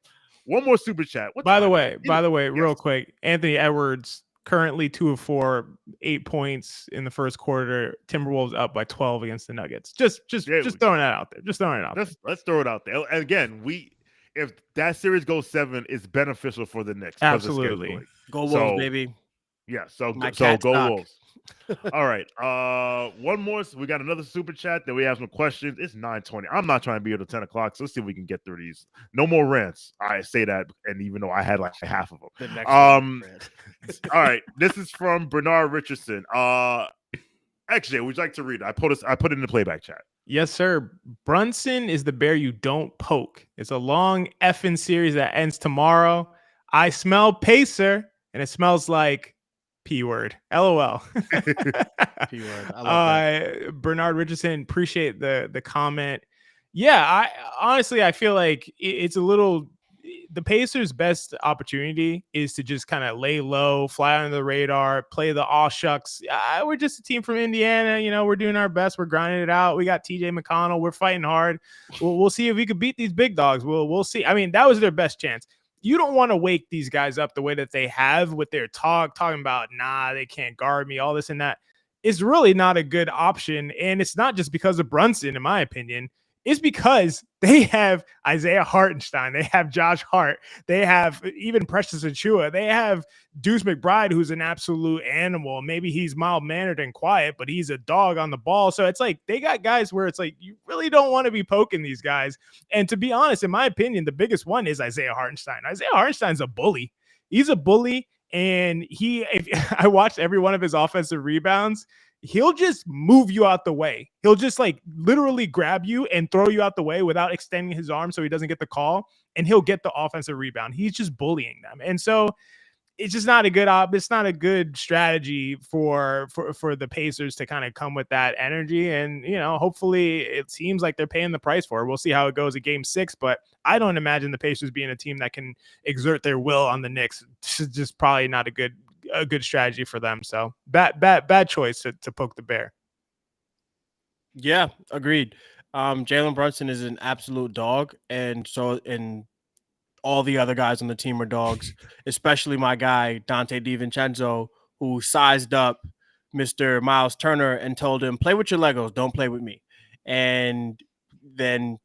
One more super chat. By the way, real quick, Anthony Edwards currently 2 of 4, 8 points in the first quarter. Timberwolves up by 12 against the Nuggets. Just throwing that out there. Let's throw it out there. And again, if that series goes 7, it's beneficial for the Knicks. Absolutely. Go Wolves, baby. Yeah, so go stock. Wolves. All right. One more. So we got another super chat. Then we have some questions. It's 9:20. I'm not trying to be here till 10 o'clock. So let's see if we can get through these. No more rants. I say that, and even though I had like half of them. The next all right. This is from Bernard Richardson. Actually, would you like to read it? I put it in the playback chat. Yes, sir. Brunson is the bear you don't poke. It's a long effing series that ends tomorrow. I smell Pacer, and it smells like P word. LOL. P word. I love that. Bernard Richardson, appreciate the comment. Yeah, I feel like it's a little. The Pacers' best opportunity is to just kind of lay low, fly under the radar, play the aw shucks. We're just a team from Indiana. We're doing our best. We're grinding it out. We got TJ McConnell. We're fighting hard. We'll see if we could beat these big dogs. We'll see. I mean, that was their best chance. You don't want to wake these guys up the way that they have with their talking about, they can't guard me, all this and that. It's really not a good option. And it's not just because of Brunson, in my opinion. It's because they have Isaiah Hartenstein. They have Josh Hart. They have even Precious Achiuwa. They have Deuce McBride, who's an absolute animal. Maybe he's mild-mannered and quiet, but he's a dog on the ball. So it's like they got guys where it's like you really don't want to be poking these guys. And to be honest, in my opinion, the biggest one is Isaiah Hartenstein. Isaiah Hartenstein's a bully. He's a bully, and if I watched every one of his offensive rebounds, he'll just move you out the way. He'll just like literally grab you and throw you out the way without extending his arm so he doesn't get the call, and he'll get the offensive rebound. He's just bullying them. And so it's just not a good it's not a good strategy for the Pacers to kind of come with that energy. And, hopefully it seems like they're paying the price for it. We'll see how it goes at Game 6, but I don't imagine the Pacers being a team that can exert their will on the Knicks. It's just probably not a good strategy for them. So bad choice to poke the bear. Yeah, agreed. Jalen Brunson is an absolute dog, and all the other guys on the team are dogs, especially my guy Dante DiVincenzo, who sized up Mr. Miles Turner and told him, "Play with your Legos, don't play with me." And then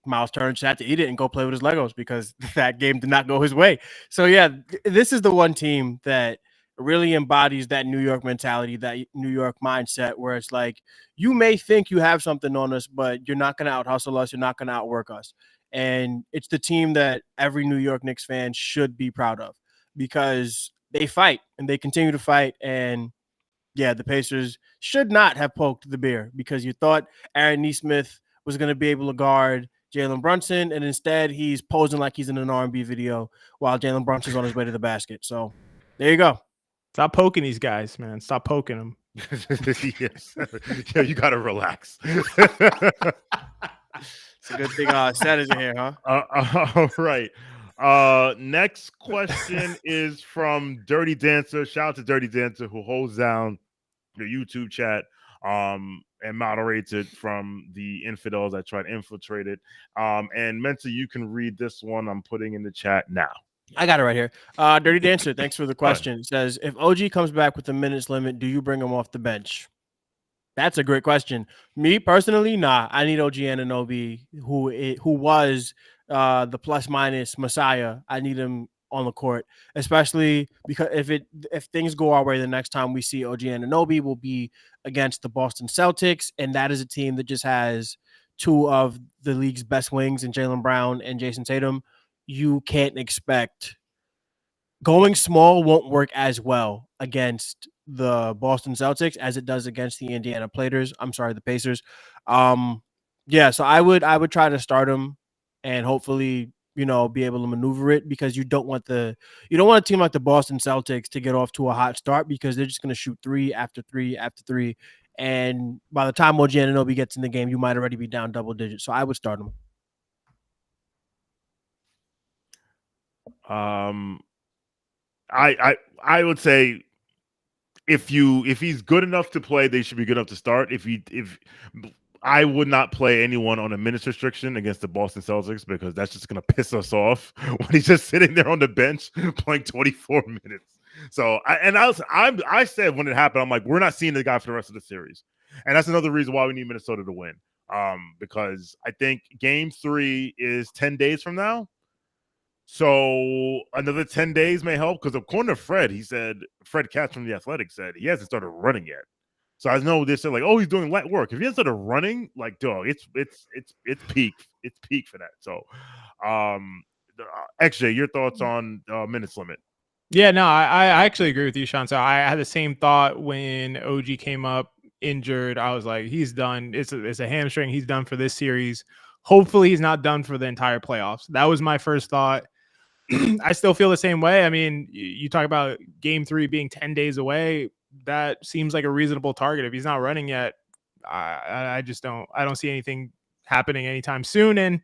Miles Turner just had to eat it and go play with his Legos because that game did not go his way. So yeah, this is the one team that really embodies that New York mentality, that New York mindset, where it's like, you may think you have something on us, but you're not going to out-hustle us. You're not going to outwork us. And it's the team that every New York Knicks fan should be proud of because they fight and they continue to fight. And yeah, the Pacers should not have poked the bear because you thought Aaron Nesmith was going to be able to guard Jalen Brunson, and instead he's posing like he's in an R&B video while Jalen Brunson's on his way to the basket. So there you go. Stop poking these guys, man. Stop poking them. Yes. Yeah, you got to relax. It's a good thing Seth isn't here, huh? All right. Next question is from Dirty Dancer. Shout out to Dirty Dancer who holds down the YouTube chat and moderates it from the infidels that try to infiltrate it. And Mensa, you can read this one I'm putting in the chat now. I got it right here. Dirty Dancer, thanks for the question. It says, if OG comes back with a minutes limit, do you bring him off the bench? That's a great question. Me personally, nah. I need OG Anunoby, who was the plus minus messiah. I need him on the court, especially because if things go our way, the next time we see OG Anunoby will be against the Boston Celtics, and that is a team that just has two of the league's best wings in Jaylen Brown and Jason Tatum. You can't expect going small won't work as well against the Boston Celtics as it does against the Indiana the Pacers. Yeah, so I would try to start him and hopefully, be able to maneuver it because you don't want a team like the Boston Celtics to get off to a hot start because they're just going to shoot 3 after 3 after 3. And by the time OG Anunoby gets in the game, you might already be down double digits. So I would start him. I would say if he's good enough to play, they should be good enough to start. If I would not play anyone on a minutes restriction against the Boston Celtics because that's just going to piss us off when he's just sitting there on the bench playing 24 minutes. So I said when it happened, I'm like, we're not seeing the guy for the rest of the series. And that's another reason why we need Minnesota to win. Because I think game 3 is 10 days from now. So another 10 days may help because according to Fred, Fred Katz from The Athletic said he hasn't started running yet. So I know they said like, oh, he's doing light work. If he hasn't started running, like, dog, it's peak. It's peak for that. So, XJ, your thoughts on minutes limit? Yeah, no, I actually agree with you, Sean. So I had the same thought when OG came up injured. I was like, he's done. It's a hamstring. He's done for this series. Hopefully he's not done for the entire playoffs. That was my first thought. I still feel the same way. I mean, you talk about game 3 being 10 days away. That seems like a reasonable target. If he's not running yet, I don't see anything happening anytime soon. And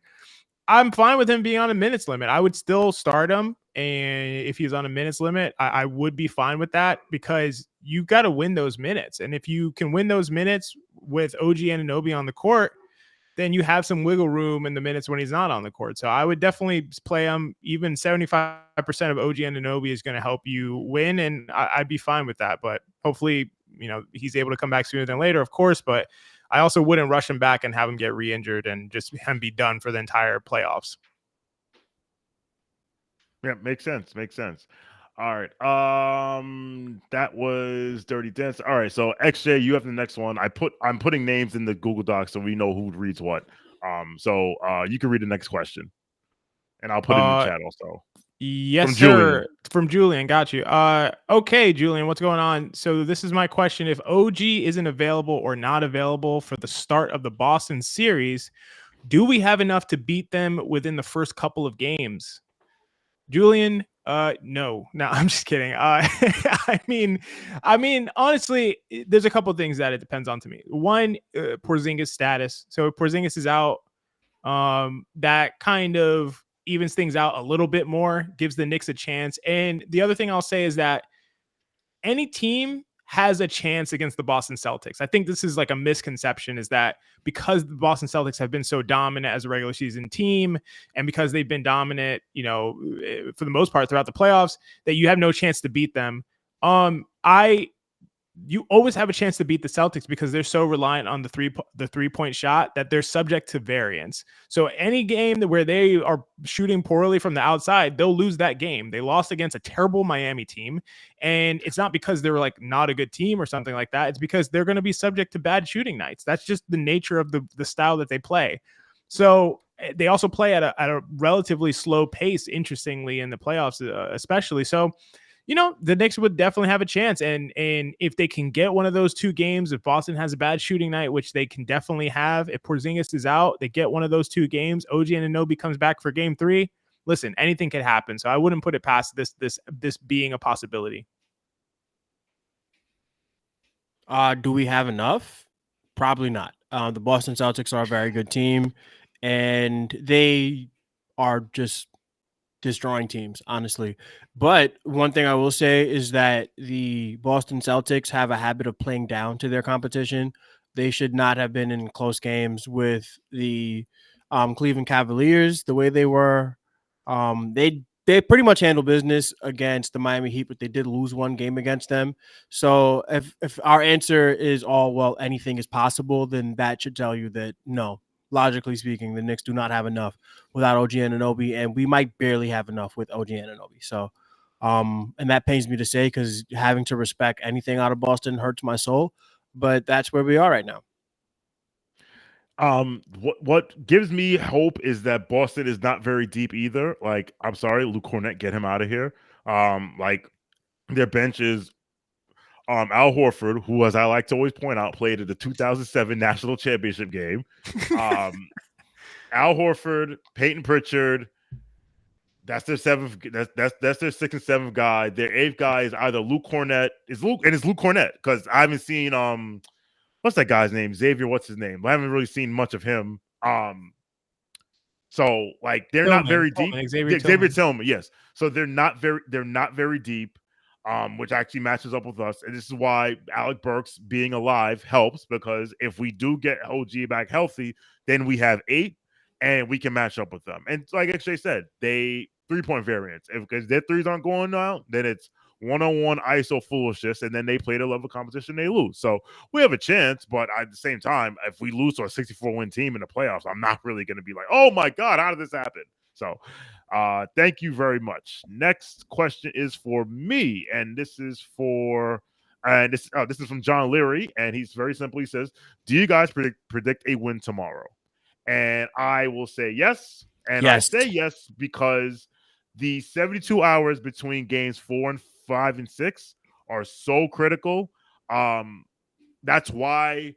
I'm fine with him being on a minutes limit. I would still start him. And if he's on a minutes limit, I would be fine with that because you got to win those minutes. And if you can win those minutes with OG Anunoby on the court, then you have some wiggle room in the minutes when he's not on the court. So I would definitely play him. Even 75% of OG Anunoby is going to help you win, and I'd be fine with that. But hopefully, he's able to come back sooner than later, of course. But I also wouldn't rush him back and have him get re-injured and just him be done for the entire playoffs. Yeah, makes sense. All right. That was Dirty Dance. All right. So XJ, you have the next one. I'm putting names in the Google Docs so we know who reads what. So you can read the next question, and I'll put it in the chat also. Yes, From sir. Julian. From Julian. Got you. Okay, Julian, what's going on? So this is my question. If OG isn't available or not available for the start of the Boston series, do we have enough to beat them within the first couple of games? Julian, no, I'm just kidding. I mean, honestly, there's a couple of things that it depends on to me. One, Porzingis status. So if Porzingis is out, that kind of evens things out a little bit more, gives the Knicks a chance. And the other thing I'll say is that any team has a chance against the Boston Celtics. I think this is like a misconception, is that because the Boston Celtics have been so dominant as a regular season team and because they've been dominant, for the most part throughout the playoffs, that you have no chance to beat them. You always have a chance to beat the Celtics because they're so reliant on the 3-point shot that they're subject to variance. So any game where they are shooting poorly from the outside, they'll lose that game. They lost against a terrible Miami team, and it's not because they're like not a good team or something like that. It's because they're going to be subject to bad shooting nights. That's just the nature of the style that they play. So they also play at a relatively slow pace, interestingly, in the playoffs, especially. So the Knicks would definitely have a chance. And if they can get one of those 2 games, if Boston has a bad shooting night, which they can definitely have, if Porzingis is out, they get one of those 2 games, OG Anunoby comes back for game 3. Listen, anything could happen. So I wouldn't put it past this being a possibility. Do we have enough? Probably not. The Boston Celtics are a very good team, and they are just destroying teams, honestly. But one thing I will say is that the Boston Celtics have a habit of playing down to their competition. They should not have been in close games with the Cleveland Cavaliers the way they were. They pretty much handled business against the Miami Heat, but they did lose one game against them. So if our answer is well, anything is possible, then that should tell you that no, logically speaking, the Knicks do not have enough without OG Anunoby, and we might barely have enough with OG Anunoby. So, and that pains me to say because having to respect anything out of Boston hurts my soul, but that's where we are right now. What gives me hope is that Boston is not very deep either. Like, I'm sorry, Luke Cornett, get him out of here. Like their bench is Al Horford, who, as I like to always point out, played at the 2007 National Championship game. Al Horford, Peyton Pritchard. That's their 7th. That's their 6th and 7th guy. Their 8th guy is either Luke Cornett. It's Luke Cornett because I haven't seen what's that guy's name? Xavier, what's his name? I haven't really seen much of him. So like they're not very deep. Xavier Tillman, yes. So they're not very deep, which actually matches up with us. And this is why Alec Burks being alive helps, because if we do get OG back healthy, then we have 8 and we can match up with them. And like XJ said, they 3-point variance. Because their threes aren't going out, then it's 1-on-1 ISO foolishness, and then they play the level of competition, they lose. So we have a chance, but at the same time, if we lose to a 64-win team in the playoffs, I'm not really going to be like, oh my God, how did this happen? So thank you very much. Next question is for me, and this is for this is from John Leary, and he's very simply says, do you guys predict a win tomorrow? And I will say yes. And yes. I say yes because the 72 hours between games 4 and 5 and 6 are so critical. That's why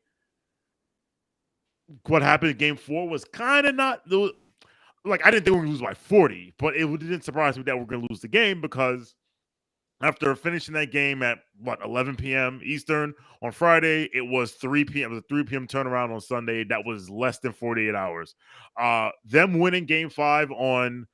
what happened in game 4 was kind of not like I didn't think we were going to lose by 40, but it didn't surprise me that we're going to lose the game because after finishing that game at 11 p.m. Eastern on Friday, it was 3 p.m. It was a 3 p.m. turnaround on Sunday. That was less than 48 hours. Them winning game 5 on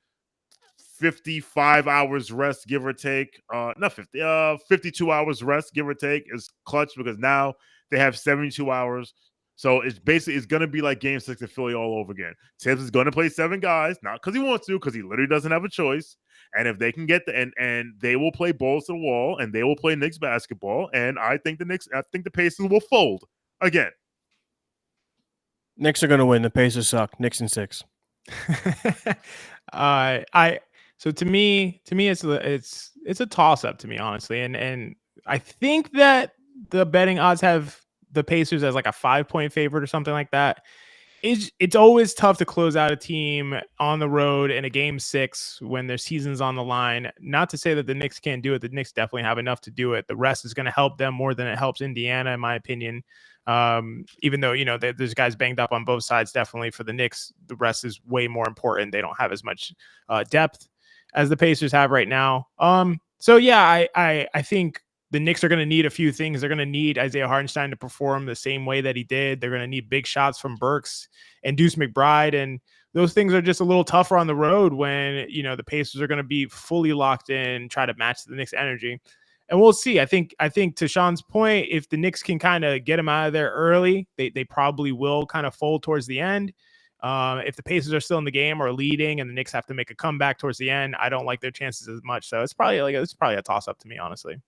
55 hours rest, give or take. Not 50, 52 hours rest, give or take, is clutch because now they have 72 hours. So it's going to be like game 6 in Philly all over again. Tibbs is going to play 7 guys, not because he wants to, because he literally doesn't have a choice. And if they can get and they will play balls to the wall and they will play Knicks basketball. And I think the Pacers will fold again. Knicks are going to win. The Pacers suck. Knicks in 6. So to me, it's a toss up to me, honestly. And I think that the betting odds have the Pacers as like a 5-point favorite or something like that. It's always tough to close out a team on the road in a game 6 when their season's on the line. Not to say that the Knicks can't do it. The Knicks definitely have enough to do it. The rest is going to help them more than it helps Indiana, in my opinion. Even though, there's guys banged up on both sides, definitely for the Knicks, the rest is way more important. They don't have as much depth as the Pacers have right now. So yeah, I think the Knicks are going to need a few things. They're going to need Isaiah Hartenstein to perform the same way that he did. They're going to need big shots from Burks and Deuce McBride. And those things are just a little tougher on the road when, the Pacers are going to be fully locked in, try to match the Knicks energy. And we'll see. I think to Sean's point, if the Knicks can kind of get him out of there early, they probably will kind of fold towards the end. If the Pacers are still in the game or leading and the Knicks have to make a comeback towards the end, I don't like their chances as much. So it's probably a toss up to me, honestly.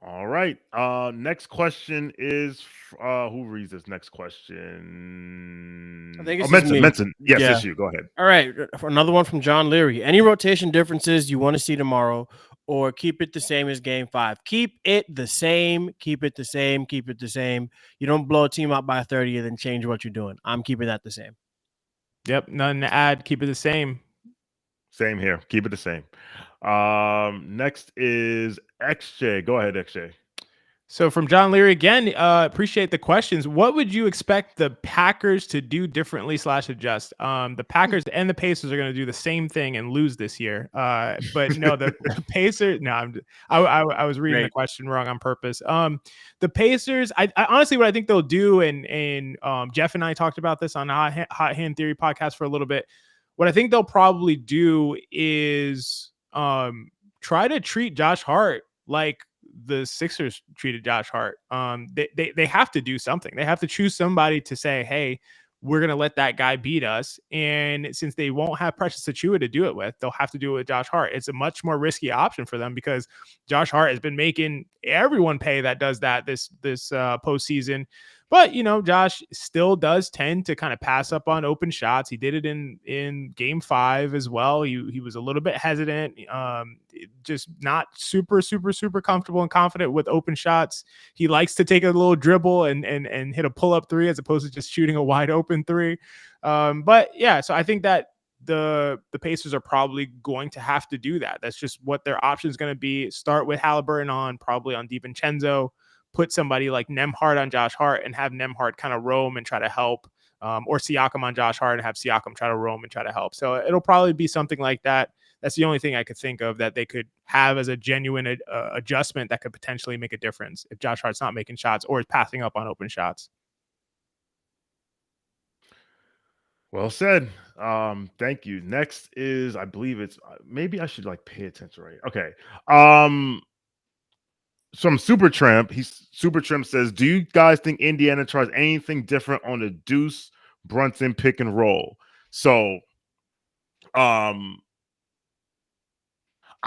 All right. Next question is who reads this next question? I think it's Menson. Yes, it's you. Go ahead. All right. Another one from John Leary. Any rotation differences you want to see tomorrow, or keep it the same as game 5? Keep it the same. Keep it the same. Keep it the same. You don't blow a team out by 30 and then change what you're doing. I'm keeping that the same. Yep. Nothing to add. Keep it the same. Same here. Keep it the same. Next is XJ. Go ahead, XJ. So from John Leary again, appreciate the questions. What would you expect the Packers to do differently / adjust? The Packers and the Pacers are going to do the same thing and lose this year. But no, the Pacers. No, I was reading the question wrong on purpose. The Pacers. I honestly, what I think they'll do, and Jeff and I talked about this on Hot Hand Theory podcast for a little bit. What I think they'll probably do is try to treat Josh Hart like the Sixers treated Josh Hart. They have to do something. They have to choose somebody to say, hey, we're going to let that guy beat us. And since they won't have Precious Achiuwa to do it with, they'll have to do it with Josh Hart. It's a much more risky option for them because Josh Hart has been making everyone pay that does that this postseason. But, Josh still does tend to kind of pass up on open shots. He did it in game 5 as well. He was a little bit hesitant, just not super, super, super comfortable and confident with open shots. He likes to take a little dribble and hit a pull-up 3 as opposed to just shooting a wide open 3. But yeah, so I think that the Pacers are probably going to have to do that. That's just what their option is going to be. Start with Haliburton probably on DiVincenzo. Put somebody like Nembhard on Josh Hart and have Nembhard kind of roam and try to help, or Siakam on Josh Hart and have Siakam try to roam and try to help. So it'll probably be something like that. That's the only thing I could think of that they could have as a genuine adjustment that could potentially make a difference if Josh Hart's not making shots or is passing up on open shots. Well said. Thank you. Next is, I believe it's, maybe I should pay attention, right? Okay. From Supertramp, Supertramp says, do you guys think Indiana tries anything different on the Deuce Brunson pick and roll? So, I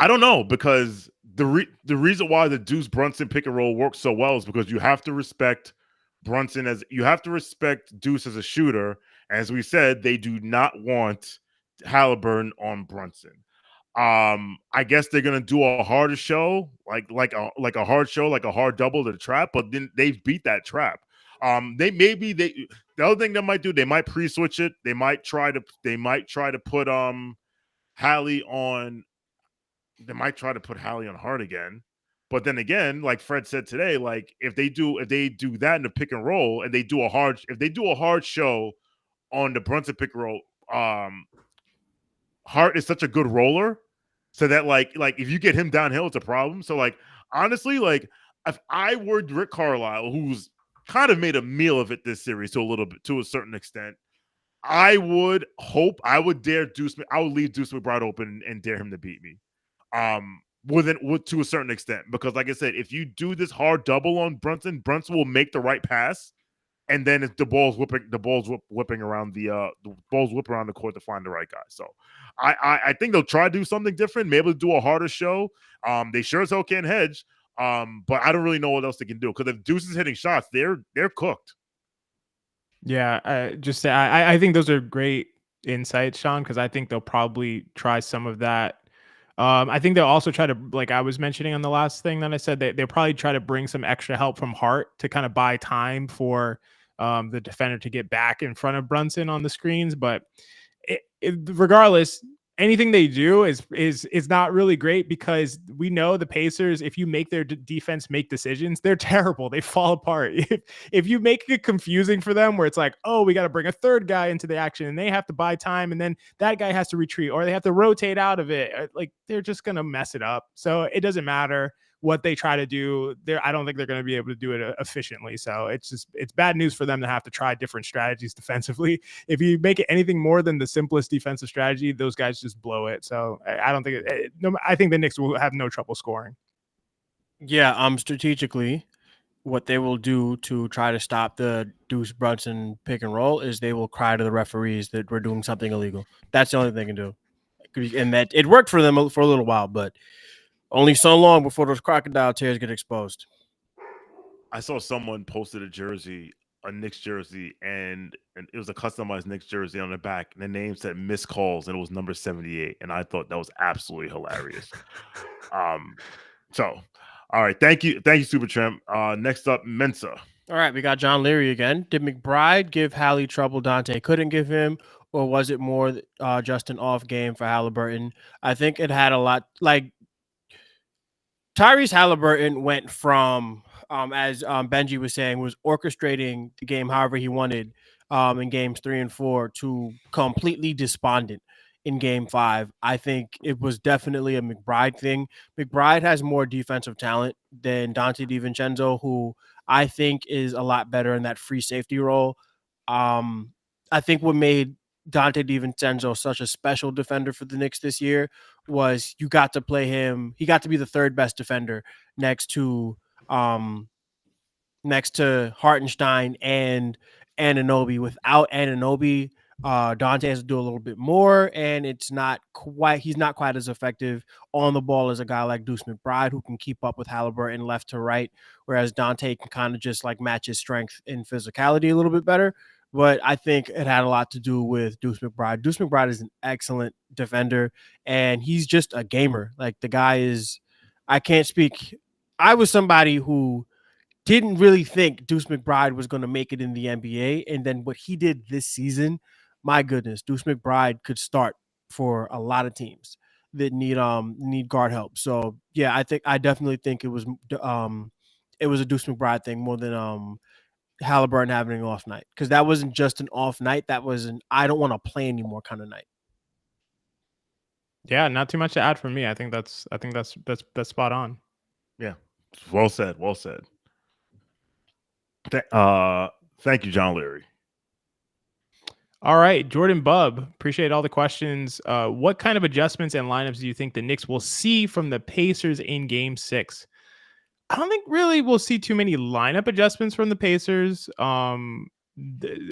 don't know, because the reason why the Deuce Brunson pick and roll works so well is because you have to respect Brunson you have to respect Deuce as a shooter. As we said, they do not want Haliburton on Brunson. I guess they're gonna do a harder show, like a hard show, like a hard double to the trap, but then they've beat that trap. The other thing they might do, they might pre-switch it. They might try to put Hallie on. They might try to put Hallie on Hart again. But then again, like Fred said today, if they do that in the pick and roll and they do a hard show on the Brunson pick and roll, Hart is such a good roller, so that if you get him downhill, it's a problem. So honestly, if I were Rick Carlisle, who's kind of made a meal of it this series to a certain extent, I would dare Deuce. I would leave Deuce McBride open and dare him to beat me. To a certain extent, because like I said, if you do this hard double on Brunson will make the right pass. And then the ball's whipping around the court to find the right guy. So I think they'll try to do something different, maybe do a harder show. They sure as hell can't hedge. But I don't really know what else they can do, because if Deuce is hitting shots, they're cooked. Yeah, I think those are great insights, Sean, because I think they'll probably try some of that. I think they'll also try to, like I was mentioning on the last thing that I said, they'll probably try to bring some extra help from Hart to kind of buy time for the defender to get back in front of Brunson on the screens. But regardless, anything they do is not really great, because we know the Pacers, if you make their defense make decisions, they're terrible. They fall apart. If you make it confusing for them, where it's like, oh, we got to bring a third guy into the action and they have to buy time, and then that guy has to retreat, or they have to rotate out of it, they're just going to mess it up. So it doesn't matter what they try to do there. I don't think they're going to be able to do it efficiently. So it's bad news for them to have to try different strategies defensively. If you make it anything more than the simplest defensive strategy, those guys just blow it. So I don't think I think the Knicks will have no trouble scoring. Yeah. Strategically, what they will do to try to stop the Deuce Brunson pick and roll is they will cry to the referees that we're doing something illegal. That's the only thing they can do. And that it worked for them for a little while, but only so long before those crocodile tears get exposed. I saw someone posted a Knicks jersey, and it was a customized Knicks jersey on the back, and the name said missed calls, and it was number 78, and I thought that was absolutely hilarious. So, all right, thank you, Supertramp. Next up, Mensa. All right, we got John Leary again. Did McBride give Hallie trouble Dante couldn't give him, or was it more just an off game for Haliburton? I think it had a lot. Like Tyrese Haliburton went from, as Benji was saying, was orchestrating the game however he wanted in games 3 and 4 to completely despondent in game 5. I think it was definitely a McBride thing. McBride has more defensive talent than Dante DiVincenzo, who I think is a lot better in that free safety role. I think what made Dante DiVincenzo such a special defender for the Knicks this year was you got to play him. He got to be the third best defender next to Hartenstein and Anunoby. Without Anunoby, Dante has to do a little bit more, and he's not quite as effective on the ball as a guy like Deuce McBride, who can keep up with Haliburton left to right, whereas Dante can kind of just like match his strength and physicality a little bit better. But I think it had a lot to do with Deuce McBride. Deuce McBride is an excellent defender, and he's just a gamer. Like, the guy is – I can't speak – I was somebody who didn't really think Deuce McBride was going to make it in the NBA, and then what he did this season, my goodness, Deuce McBride could start for a lot of teams that need guard help. So, yeah, I definitely think it was a Deuce McBride thing more than Haliburton having an off night, because that wasn't just an off night. That was an I don't want to play anymore kind of night. Yeah, not too much to add from me. I think that's spot on. Yeah, well said. Well said. Thank you, John Leary. All right, Jordan Bubb, appreciate all the questions. What kind of adjustments and lineups do you think the Knicks will see from the Pacers in Game 6? I don't think really we'll see too many lineup adjustments from the Pacers. The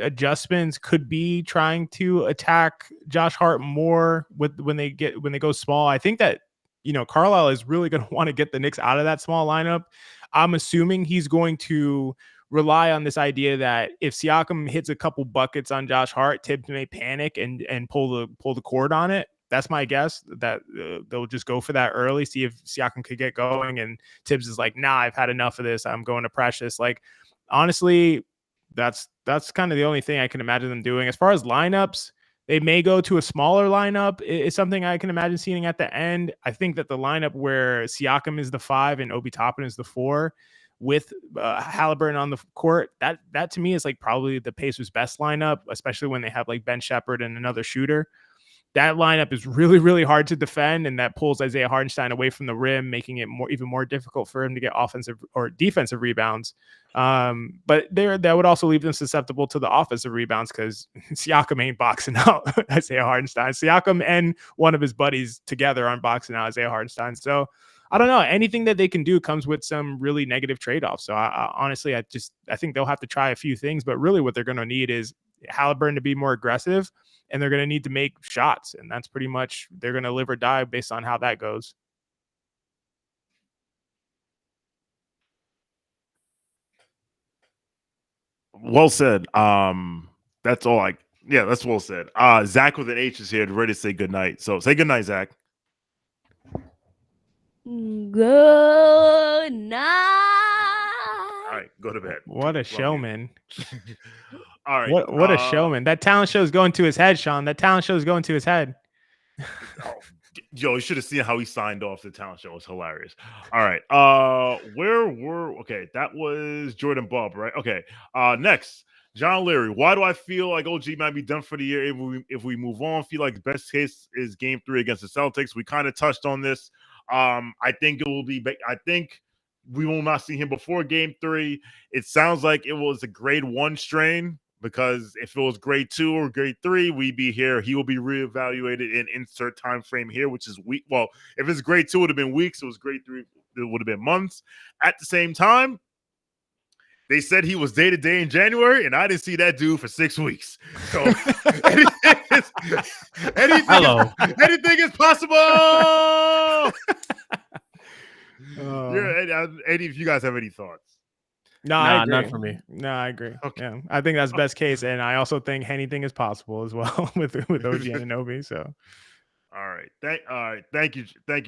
adjustments could be trying to attack Josh Hart more when they go small. I think that, Carlisle is really going to want to get the Knicks out of that small lineup. I'm assuming he's going to rely on this idea that if Siakam hits a couple buckets on Josh Hart, Tibbs may panic and pull the cord on it. That's my guess, that they'll just go for that early, see if Siakam could get going. And Tibbs is like, nah, I've had enough of this. I'm going to Precious. Like, honestly, that's kind of the only thing I can imagine them doing. As far as lineups, they may go to a smaller lineup. It's something I can imagine seeing at the end. I think that the lineup where Siakam is the 5 and Obi Toppin is the 4 with Haliburton on the court, that to me is like probably the Pacers' best lineup, especially when they have like Ben Shepherd and another shooter. That lineup is really, really hard to defend, and that pulls Isaiah Hartenstein away from the rim, making it even more difficult for him to get offensive or defensive rebounds. But that would also leave them susceptible to the offensive rebounds because Siakam ain't boxing out Isaiah Hartenstein. Siakam and one of his buddies together aren't boxing out Isaiah Hartenstein. So I don't know. Anything that they can do comes with some really negative trade-offs. So honestly, I think they'll have to try a few things, but really what they're going to need is Haliburton to be more aggressive, and they're going to need to make shots. And that's pretty much, they're going to live or die based on how that goes. Well said. That's all that's well said. Zach with an H is here ready to say good night. So say good night, Zach. Good night. All right, go to bed. What a showman. All right. What a showman. That talent show is going to his head, Sean. That talent show is going to his head. Yo, you should have seen how he signed off the talent show. It was hilarious. All right. That was Jordan Bubb, right? Okay. Next, John Leary. Why do I feel like OG might be done for the year if we move on? Feel like the best case is Game 3 against the Celtics. We kind of touched on this. I think we will not see him before Game 3. It sounds like it was a grade 1 strain, because if it was grade 2 or grade 3, we'd be here. He will be reevaluated in insert time frame here, which is week. Well, if it's grade 2, it would have been weeks. It was grade 3, it would have been months. At the same time, they said he was day-to-day in January, and I didn't see that dude for 6 weeks. So anything is possible. Any of you guys have any thoughts? No, I agree. Not for me. No, I agree. Okay. Yeah, I think that's best case, and I also think anything is possible as well with OG Anunoby. So, all right, thank you,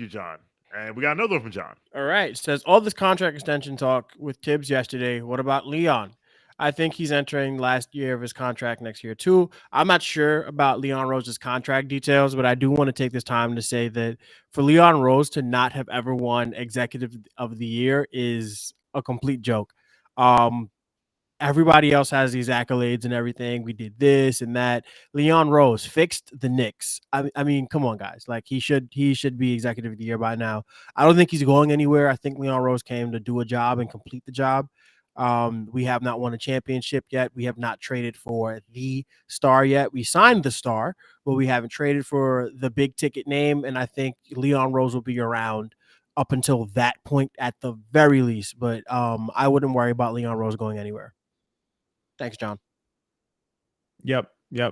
John. And we got another one from John. All right, says all this contract extension talk with Tibbs yesterday. What about Leon? I think he's entering last year of his contract next year too. I'm not sure about Leon Rose's contract details, but I do want to take this time to say that for Leon Rose to not have ever won Executive of the Year is a complete joke. Everybody else has these accolades and everything. We did this and that. Leon Rose fixed the Knicks. I mean, come on, guys. Like he should be Executive of the Year by now. I don't think he's going anywhere. I think Leon Rose came to do a job and complete the job. We have not won a championship yet. We have not traded for the star yet. We signed the star, but we haven't traded for the big ticket name. And I think Leon Rose will be around up until that point at the very least. But I wouldn't worry about Leon Rose going anywhere. Thanks, John. Yep.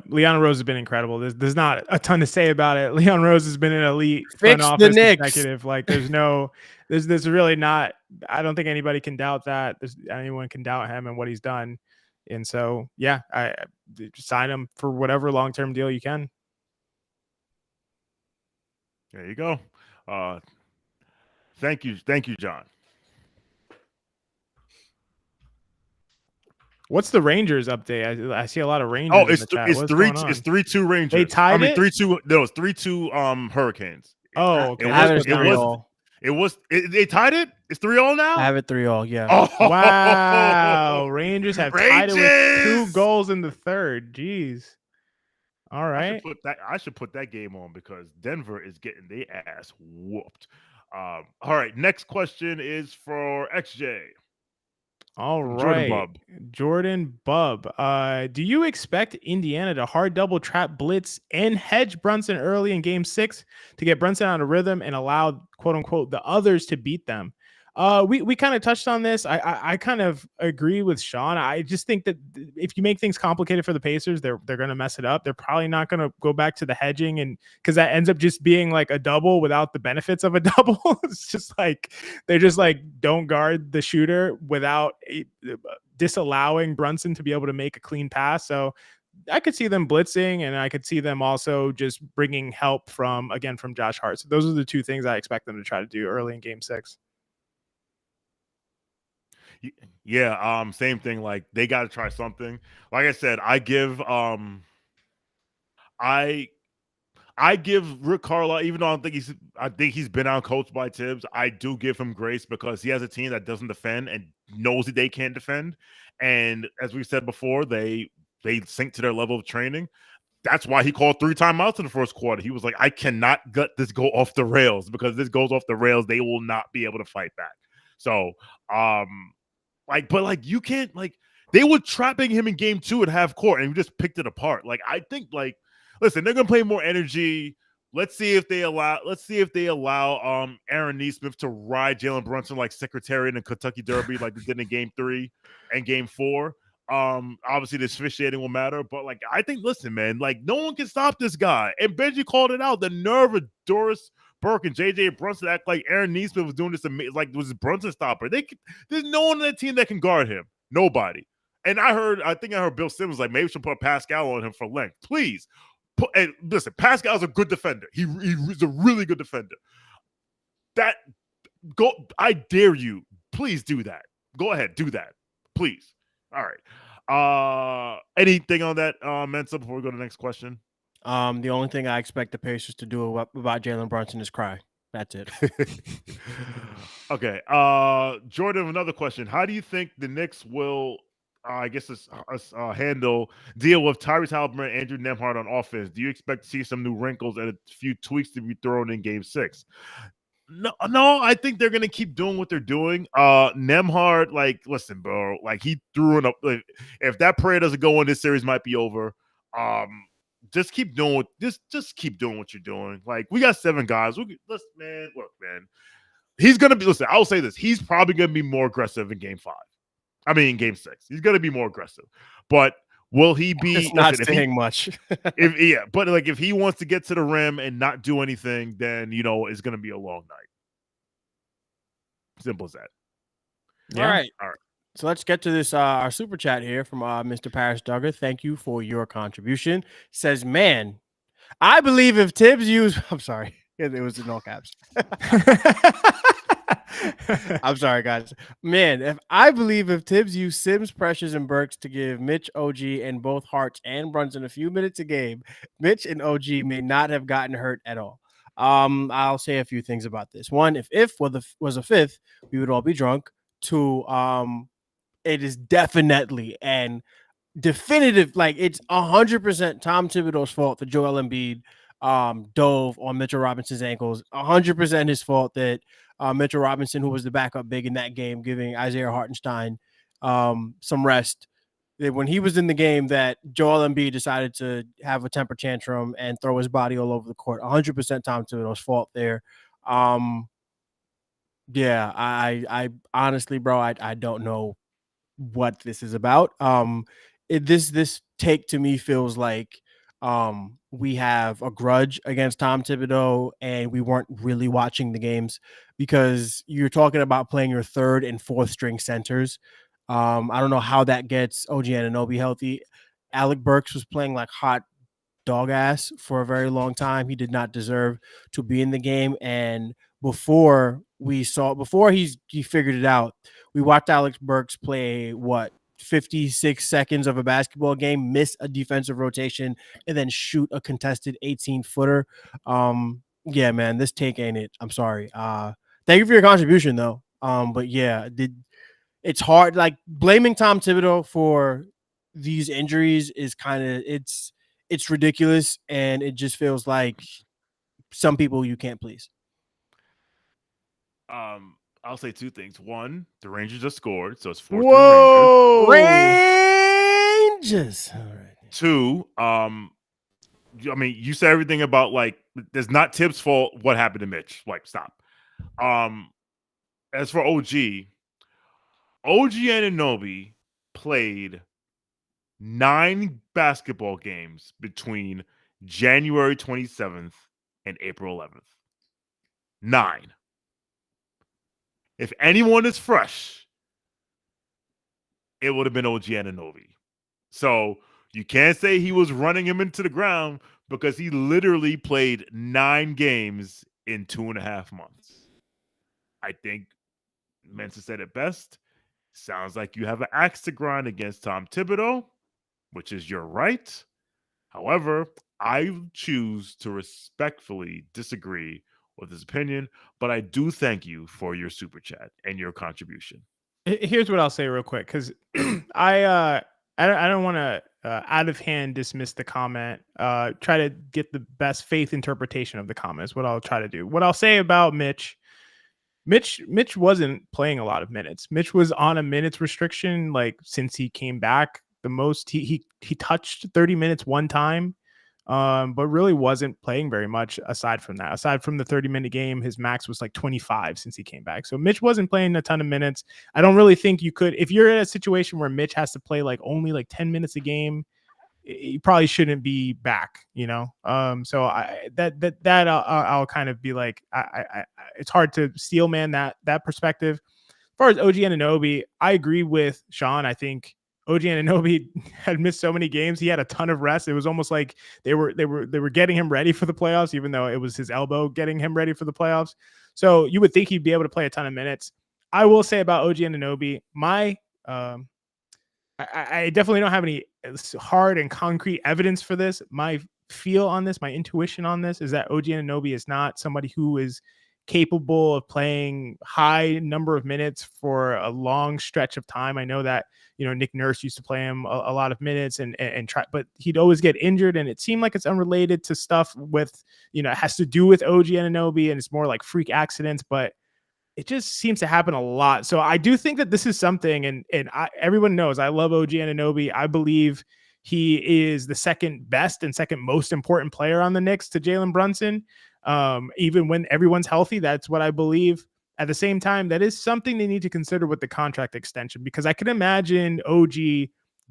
Leon Rose has been incredible. There's not a ton to say about it. Leon Rose has been an elite front office executive. Like there's really not. I don't think anybody can doubt that. Anyone can doubt him and what he's done. And so, yeah, I sign him for whatever long-term deal you can. There you go. Thank you, John. What's the Rangers update? I see a lot of Rangers. Oh, it's 3-2 Rangers. They tied it. 3-2. No, it's 3-2 Hurricanes. Oh, okay. They tied it. It's 3-0 now. I have it 3-0. Yeah. Oh. Wow. Rangers have tied it with 2 goals in the third. Jeez. All right. I should put that game on because Denver is getting their ass whooped. All right. Next question is for XJ. All right, Jordan Bub. Do you expect Indiana to hard double trap blitz and hedge Brunson early in Game 6 to get Brunson out of rhythm and allow quote unquote the others to beat them? We kind of touched on this. I kind of agree with Sean. I just think that if you make things complicated for the Pacers, they're going to mess it up. They're probably not going to go back to the hedging, and because that ends up just being like a double without the benefits of a double. It's just like they're just like don't guard the shooter without disallowing Brunson to be able to make a clean pass. So I could see them blitzing, and I could see them also just bringing help from Josh Hart. So those are the 2 things I expect them to try to do early in Game 6. Yeah, same thing. Like they got to try something. Like I said, I give Rick Carlisle, even though I think he's been out-coached by Tibbs, I do give him grace because he has a team that doesn't defend and knows that they can't defend. And as we said before, they sink to their level of training. That's why he called 3 timeouts in the first quarter. He was like, I cannot let this go off the rails because if this goes off the rails, they will not be able to fight back. So, you can't, they were trapping him in Game 2 at half court and we just picked it apart. I think, listen, they're going to play more energy. Let's see if they allow Aaron Nesmith to ride Jalen Brunson like Secretariat in Kentucky Derby like they did in Game 3 and Game 4. Obviously the officiating will matter, but I think, listen, man, no one can stop this guy. And Benji called it out. The nerve of Doris Burke and JJ Brunson act like Aaron Nesmith was doing this was Brunson stopper. There's no one on that team that can guard him. Nobody. And I think I heard Bill Simmons maybe we should put Pascal on him for length. Please. And listen, Pascal's a good defender. He's a really good defender. I dare you. Please do that. Go ahead, do that. Please. All right. Anything on that, Mensa, before we go to the next question? The only thing I expect the Pacers to do about Jalen Brunson is cry. That's it. Okay. Jordan, another question. How do you think the Knicks will, deal with Tyrese Haliburton and Andrew Nembhard on offense? Do you expect to see some new wrinkles and a few tweaks to be thrown in Game 6? No, I think they're gonna keep doing what they're doing. Nembhard, listen, bro, he threw it up. If that prayer doesn't go in, this series might be over. Just keep doing just keep doing what you're doing. We got 7 guys. Look, man. He's gonna be. Listen, I'll say this: he's probably gonna be more aggressive in Game 5. I mean, in Game 6, he's gonna be more aggressive. But will he be? It's not saying much. If he wants to get to the rim and not do anything, then it's gonna be a long night. Simple as that. Yeah. All right. So let's get to this. Our super chat here from Mr. Paris Duggar. Thank you for your contribution. Says, man, I believe if Tibbs used. I'm sorry, it was in all caps. I'm sorry, guys. Man, if Tibbs used Sims, Precious, and Burks to give Mitch, OG, and both Harts and Brunson a few minutes a game, Mitch and OG may not have gotten hurt at all. I'll say a few things about this. One, if was a fifth, we would all be drunk. Two, it is definitely and definitive, like it's 100% Tom Thibodeau's fault that Joel Embiid dove on Mitchell Robinson's ankles. 100% his fault that Mitchell Robinson, who was the backup big in that game, giving Isaiah Hartenstein some rest. That when he was in the game, that Joel Embiid decided to have a temper tantrum and throw his body all over the court. 100% Tom Thibodeau's fault there. Yeah, I honestly, bro, I don't know what this is about. This take to me feels like we have a grudge against Tom Thibodeau and we weren't really watching the games, because you're talking about playing your third and fourth string centers. I don't know how that gets OG Anunoby healthy. Alec Burks was playing like hot dog ass for a very long time. He did not deserve to be in the game. And before he figured it out, we watched Alex Burks play 56 seconds of a basketball game, miss a defensive rotation, and then shoot a contested 18-footer. Yeah, man, this take ain't it. I'm sorry. Thank you for your contribution, though. But yeah, it's hard. Like, blaming Tom Thibodeau for these injuries is kind of it's ridiculous, and it just feels like some people you can't please. I'll say two things. One, the Rangers just scored, so it's 4-3 Rangers. All right. Two, I mean, you said everything about, like, there's not Tibbs' fault what happened to Mitch. Like, stop. As for OG Anunoby played 9 basketball games between January 27th and April 11th. 9. If anyone is fresh, it would have been OG Anunoby. So you can't say he was running him into the ground, because he literally played 9 games in 2.5 months. I think Mensa said it best. Sounds like you have an axe to grind against Tom Thibodeau, which is your right. However, I choose to respectfully disagree with his opinion, but I do thank you for your super chat and your contribution. Here's what I'll say real quick, because I don't want to out of hand dismiss the comment. Try to get the best faith interpretation of the comment is what I'll try to do. What I'll say about Mitch wasn't playing a lot of minutes. Mitch was on a minutes restriction, like, since he came back. The most he touched 30 minutes one time, but really wasn't playing very much aside from that. Aside from the 30-minute game, his max was like 25 since he came back. So Mitch wasn't playing a ton of minutes. I don't really think you could, if you're in a situation where Mitch has to play like only like 10 minutes a game, you probably shouldn't be back, you know? So I'll kind of be like, it's hard to steel man that perspective. As far as OG Anunoby, I agree with Sean. I think OG Anunoby had missed so many games. He had a ton of rest. It was almost like they were getting him ready for the playoffs, even though it was his elbow getting him ready for the playoffs. So you would think he'd be able to play a ton of minutes. I will say about OG Anunoby, I definitely don't have any hard and concrete evidence for this. My feel on this, my intuition on this, is that OG Anunoby is not somebody who is capable of playing high number of minutes for a long stretch of time. I know that, you know, Nick Nurse used to play him a lot of minutes and try, but he'd always get injured, and it seemed like it's unrelated to stuff with, you know, it has to do with OG Anunoby, and it's more like freak accidents, but it just seems to happen a lot. So I do think that this is something, and everyone knows I love OG Anunoby. I believe he is the second best and second most important player on the Knicks to Jalen Brunson. Even when everyone's healthy, that's what I believe. At the same time, that is something they need to consider with the contract extension, because I can imagine OG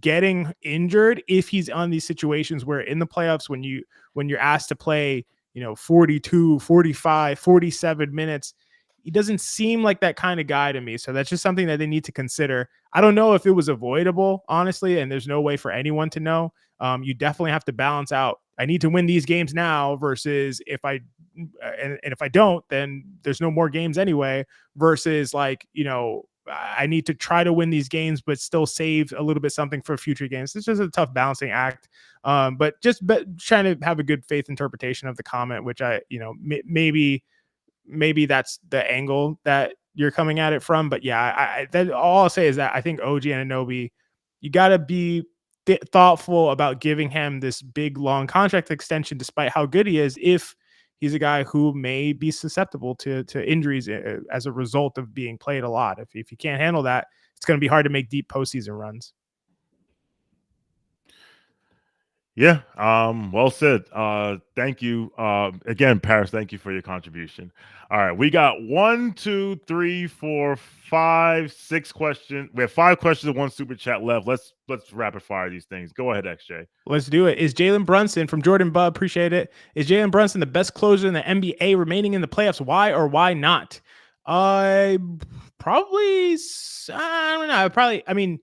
getting injured if he's on these situations where in the playoffs, when you're asked to play, you know, 42, 45, 47 minutes, he doesn't seem like that kind of guy to me. So that's just something that they need to consider. I don't know if it was avoidable, honestly, and there's no way for anyone to know. You definitely have to balance out, I need to win these games now versus if I and if I don't, then there's no more games anyway, versus like, I need to try to win these games, but still save a little bit something for future games. It's just a tough balancing act. But trying to have a good faith interpretation of the comment, which maybe that's the angle that you're coming at it from. But yeah, all I'll say is that I think OG Anunoby, you got to be thoughtful about giving him this big, long contract extension, despite how good he is, if he's a guy who may be susceptible to injuries as a result of being played a lot. If you can't handle that, it's going to be hard to make deep postseason runs. Yeah. Well said. Thank you. Again, Paris, thank you for your contribution. All right. We got 1, 2, 3, 4, 5, 6 questions. We have 5 questions and 1 super chat left. Let's rapid fire these things. Go ahead, XJ. Let's do it. Is Jalen Brunson from Jordan Bub? Appreciate it. Is Jalen Brunson the best closer in the NBA remaining in the playoffs? Why or why not? Probably, I don't know.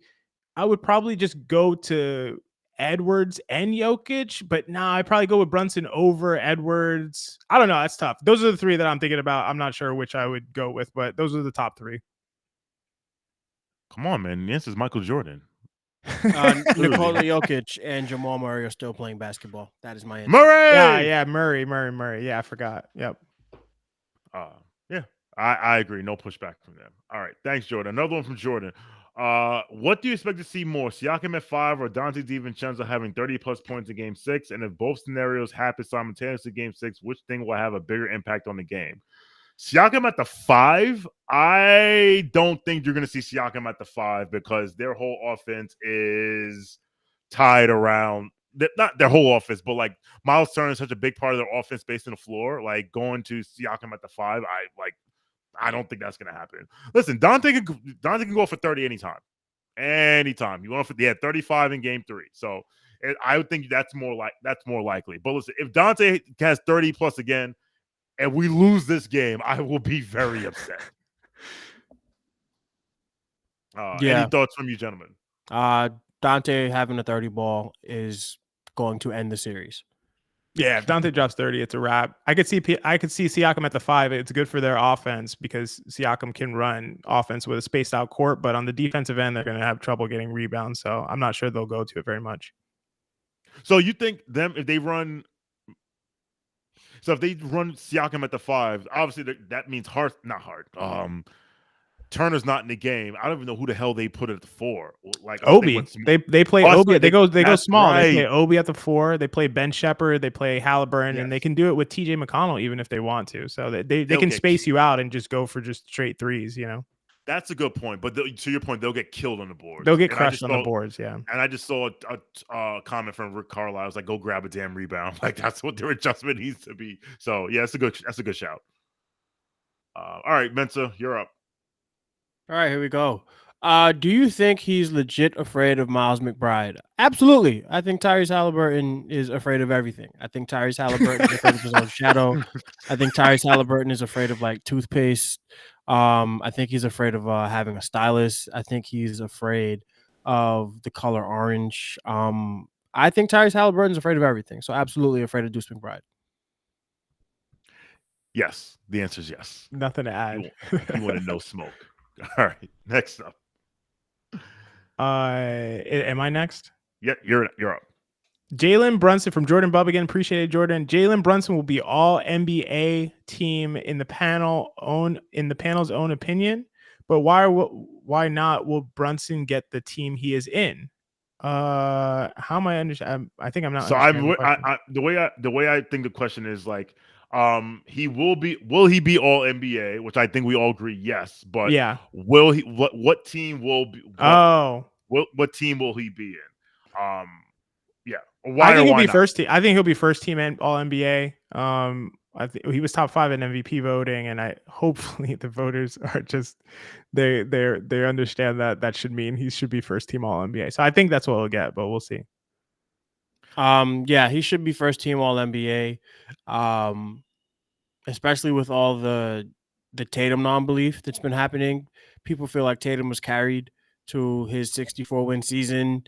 I would probably just go to Edwards and Jokic, but I'd probably go with Brunson over Edwards. I don't know. That's tough. Those are the 3 that I'm thinking about. I'm not sure which I would go with, but those are the top 3. Come on, man. The answer is Michael Jordan. Nikola Jokic and Jamal Murray are still playing basketball. That is my answer. Murray! Yeah, Murray. Yeah, I forgot. Yep. Yeah, I agree. No pushback from them. All right. Thanks, Jordan. Another one from Jordan. What do you expect to see more, Siakam at 5 or Dante DiVincenzo having 30-plus points in Game 6? And if both scenarios happen simultaneously in Game 6, which thing will have a bigger impact on the game? Siakam at the 5, I don't think you're going to see Siakam at the 5 because their whole offense is tied around not their whole offense, but like Miles Turner is such a big part of their offense based on the floor. Like going to Siakam at the 5, I don't think that's going to happen. Listen, Dante can go for 30 anytime. You want 35 in Game 3. So I would think that's more likely. But listen, if Dante has 30 plus again, and we lose this game, I will be very upset. Any thoughts from you, gentlemen? Dante having a 30 ball is going to end the series. Yeah, if Dante drops 30, it's a wrap. I could see Siakam at the 5. It's good for their offense because Siakam can run offense with a spaced out court, but on the defensive end, they're going to have trouble getting rebounds. So I'm not sure they'll go to it very much. So you think if they run Siakam at the 5, obviously that means Turner's not in the game. I don't even know who the hell they put at the 4. Like Obi. They play Obi. They go small. Right. They play Obi at the 4. They play Ben Shepherd. They play Haliburton, and they can do it with TJ McConnell even if they want to. So they can space you out and just go for just straight threes. That's a good point. But to your point, they'll get killed on the boards. They'll get crushed on the boards. Yeah. And I just saw a comment from Rick Carlisle. I was like, "Go grab a damn rebound." Like that's what their adjustment needs to be. So yeah, that's a good shout. All right, Mensa, you're up. All right, here we go. Do you think he's legit afraid of Miles McBride? Absolutely. I think Tyrese Haliburton is afraid of everything. I think Tyrese Haliburton is afraid of his own shadow. I think Tyrese Haliburton is afraid of like toothpaste. I think he's afraid of having a stylist. I think he's afraid of the color orange. I think Tyrese Haliburton is afraid of everything. So absolutely afraid of Deuce McBride. Yes. The answer is yes. Nothing to add. You want to know smoke. All right, next up. Am I next? Yeah, you're up. Jalen Brunson from Jordan Bub again. Appreciate it, Jordan. Jalen Brunson will be all NBA team in the panel's own opinion, but why not will Brunson get the team he is in? How am I understand? I think I'm not. So the way I think the question is like, will he be all NBA, which I think we all agree yes, but yeah, will he what team will be what team will he be in? Yeah. I think he'll be first team. I think he'll be first team and all NBA. I think he was top 5 in MVP voting, and hopefully the voters are just they understand that should mean he should be first team all NBA. So I think that's what he'll get, but we'll see. Yeah, he should be first team all NBA. Especially with all the Tatum non-belief that's been happening. People feel like Tatum was carried to his 64-win season.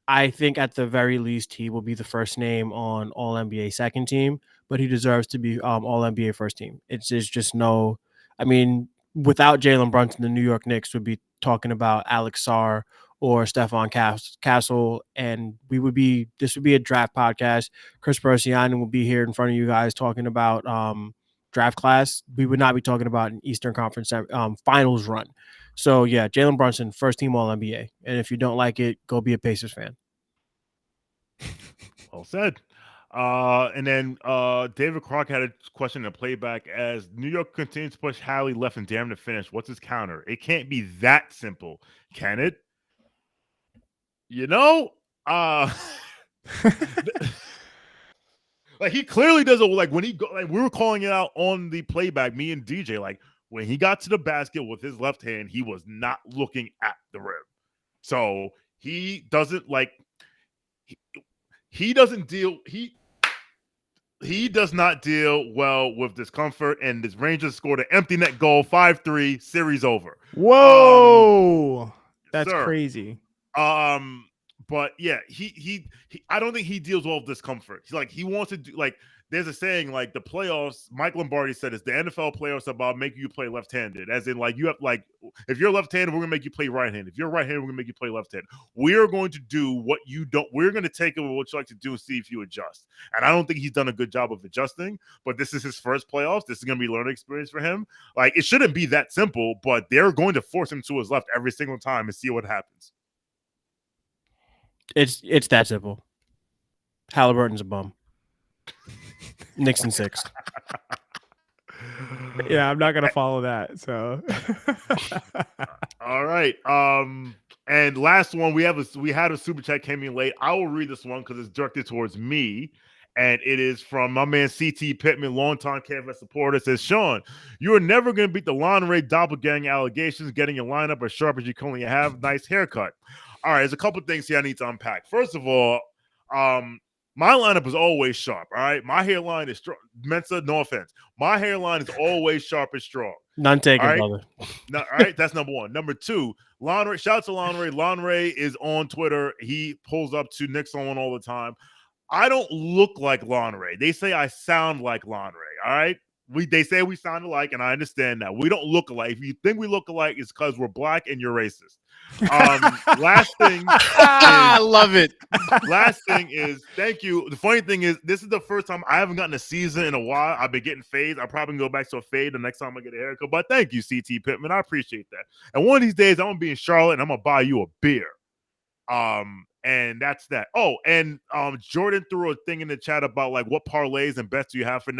I think at the very least he will be the first name on All NBA second team, but he deserves to be All NBA first team. It's just no. I mean, without Jalen Brunson, the New York Knicks would be talking about Alex Sarr or Stephon Castle, and this would be a draft podcast. Chris Persianen will be here in front of you guys talking about draft class. We would not be talking about an Eastern Conference finals run. So yeah, Jalen Brunson, first team All NBA, and if you don't like it, go be a Pacers fan. Well said. And then David Clark had a question in playback as New York continues to push Hallie left and damn to finish. What's his counter? It can't be that simple, can it? You know, like he clearly doesn't like when he go. Like we were calling it out on the playback, me and DJ. Like when he got to the basket with his left hand, he was not looking at the rim. So he doesn't like. He doesn't deal. He does not deal well with discomfort, and this Rangers scored an empty net goal, 5-3, series over. Whoa, that's crazy. But yeah, he I don't think he deals well with discomfort. He's like he wants to do like there's a saying like the playoffs. Mike Lombardi said it's the NFL playoffs about making you play left-handed, as in like you have like if you're left-handed, we're gonna make you play right-handed. If you're right-handed, we're gonna make you play left-handed. We're going to do what you don't. We're gonna take over what you like to do and see if you adjust. And I don't think he's done a good job of adjusting. But this is his first playoffs. This is gonna be a learning experience for him. Like it shouldn't be that simple, but they're going to force him to his left every single time and see what happens. It's that simple. Haliburton's a bum. Knicks in 6. Yeah, I'm not gonna follow that. So, all right. And last one, we had a super chat came in late. I will read this one because it's directed towards me, and it is from my man CT Pittman, longtime KFS supporter. It says, Sean, you are never going to beat the Lonray doppelganger allegations. Getting your lineup as sharp as you currently have. Nice haircut. All right, there's a couple things here I need to unpack. First of all, my lineup is always sharp. All right, my hairline is strong. Mensa, no offense. My hairline is always sharp and strong. None taken, all right? brother. No, all right, that's number one. Number two, Lonray. Shout out to Lonray. Lonray is on Twitter. He pulls up to Knicks on all the time. I don't look like Lonray. They say I sound like Lonray. All right. They say we sound alike, and I understand that. We don't look alike. If you think we look alike, it's because we're black and you're racist. Last thing I love it. Last thing is, thank you. The funny thing is, this is the first time I haven't gotten a season in a while. I've been getting fades. I'll probably go back to a fade the next time I get a haircut. But thank you, CT Pittman. I appreciate that. And one of these days, I'm gonna be in Charlotte and I'm gonna buy you a beer. And that's that. Oh, and Jordan threw a thing in the chat about like what parlays and bets do you have for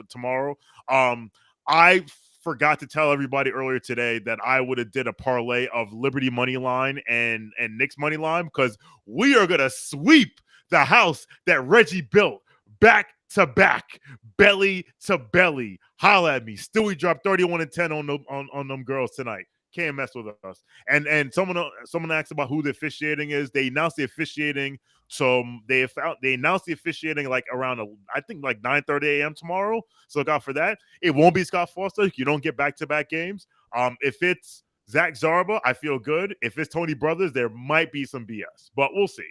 tomorrow. I forgot to tell everybody earlier today that I would have did a parlay of Liberty money line and Knicks money line because we are gonna sweep the house that Reggie built back to back, belly to belly. Holla at me. Stewie dropped 31 and 10 on them girls tonight. Can't mess with us. And someone asked about who the officiating is. They announced the officiating. So they announced the officiating like around I think like 9:30 a.m. tomorrow. So look out for that. It won't be Scott Foster. You don't get back-to-back games. If it's Zach Zarba, I feel good. If it's Tony Brothers, there might be some BS, but we'll see.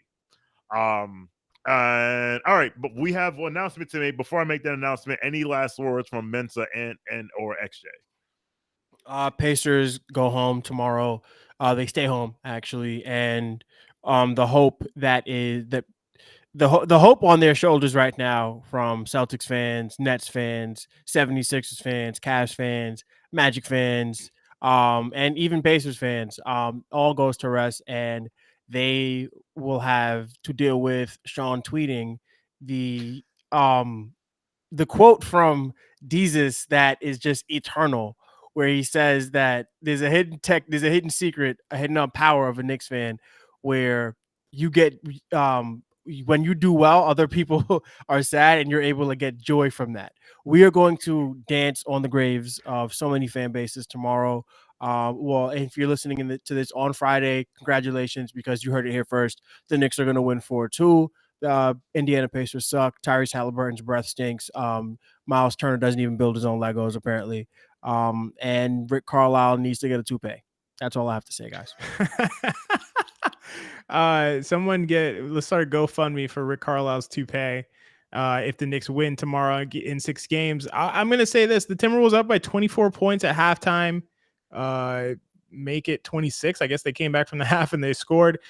And all right, but we have an announcement to make. Before I make that announcement, any last words from Mensa and or XJ? Pacers go home tomorrow. They stay home actually, and the hope the hope on their shoulders right now from Celtics fans, Nets fans, 76ers fans, Cavs fans, Magic fans, and even Pacers fans, all goes to rest, and they will have to deal with Sean tweeting the quote from Jesus that is just eternal, where he says that there's a hidden secret, a hidden power of a Knicks fan, where you get when you do well, other people are sad, and you're able to get joy from that. We are going to dance on the graves of so many fan bases tomorrow. Well, if you're listening to this on Friday, congratulations, because you heard it here first. The Knicks are going to win 4-2. Indiana Pacers suck. Tyrese Halliburton's breath stinks. Miles Turner doesn't even build his own Legos, apparently. And Rick Carlisle needs to get a toupee. That's all I have to say, guys. Let's start a GoFundMe for Rick Carlisle's toupee. If the Knicks win tomorrow in 6 games, I'm going to say this: the Timberwolves up by 24 points at halftime. Make it 26. I guess they came back from the half and they scored.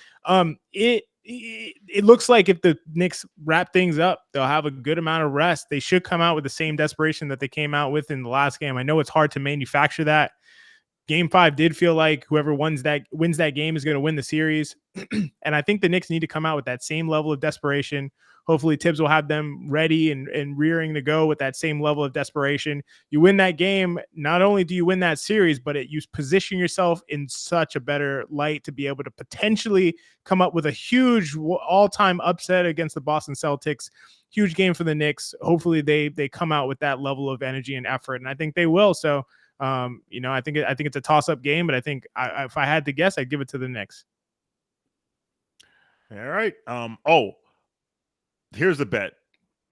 It looks like if the Knicks wrap things up, they'll have a good amount of rest. They should come out with the same desperation that they came out with in the last game. I know it's hard to manufacture that. Game 5 did feel like whoever wins that game is going to win the series. And I think the Knicks need to come out with that same level of desperation. Hopefully Tibbs will have them ready and rearing to go with that same level of desperation. You win that game, not only do you win that series, but you position yourself in such a better light to be able to potentially come up with a huge all-time upset against the Boston Celtics. Huge game for the Knicks. Hopefully they come out with that level of energy and effort, and I think they will. So, I think it's a toss-up game, but I think if I had to guess, I'd give it to the Knicks. All right. Here's the bet.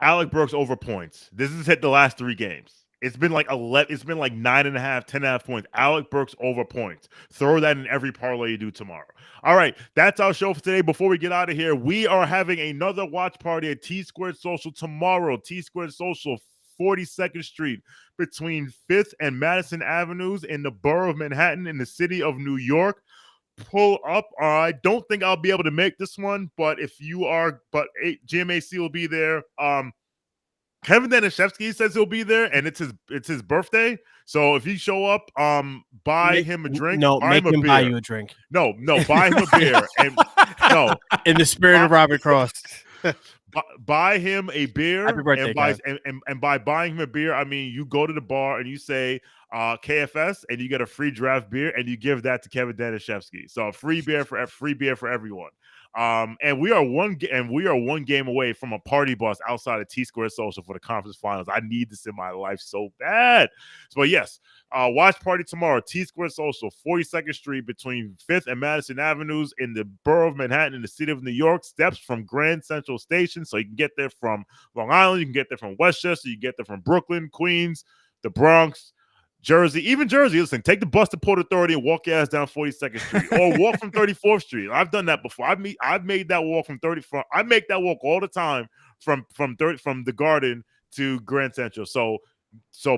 Alec Burks over points. This has hit the last 3 games. It's been like 11. It's been like 9.5, 10.5 points. Alec Burks over points. Throw that in every parlay you do tomorrow. All right. That's our show for today. Before we get out of here, we are having another watch party at T Squared Social tomorrow. T Squared Social, 42nd Street between 5th and Madison Avenues in the borough of Manhattan in the city of New York. Pull up. I don't think I'll be able to make this one, but if you are, GMAC will be there. Kevin Danishevsky says he'll be there, and it's his birthday. So if you show up, buy him a drink. No, make him buy you a drink. No, buy him a beer. And no, in the spirit of Robert Cross. Buy him a beer. Happy birthday, and by buying him a beer, I mean you go to the bar and you say KFS and you get a free draft beer and you give that to Kevin Danishevsky. So a free beer for everyone. And we are one game away from a party bus outside of T Squared Social for the conference finals. I need this in my life so bad. So yes, watch party tomorrow. T Squared Social, 42nd Street between 5th and Madison Avenues in the borough of Manhattan in the city of New York. Steps from Grand Central Station, so you can get there from Long Island, you can get there from Westchester, you can get there from Brooklyn, Queens, the Bronx, Jersey, even Jersey. Listen, take the bus to Port Authority and walk your ass down 42nd Street, or walk from 34th Street. I've done that before. I've made that walk from 34th. I make that walk all the time from the Garden to Grand Central. So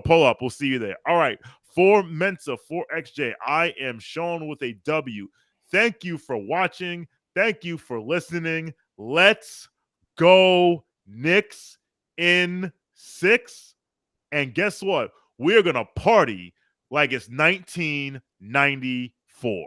pull up. We'll see you there. All right. For Mensa, for XJ, I am Sean with a W. Thank you for watching. Thank you for listening. Let's go Knicks in 6. And guess what? We're going to party like it's 1994.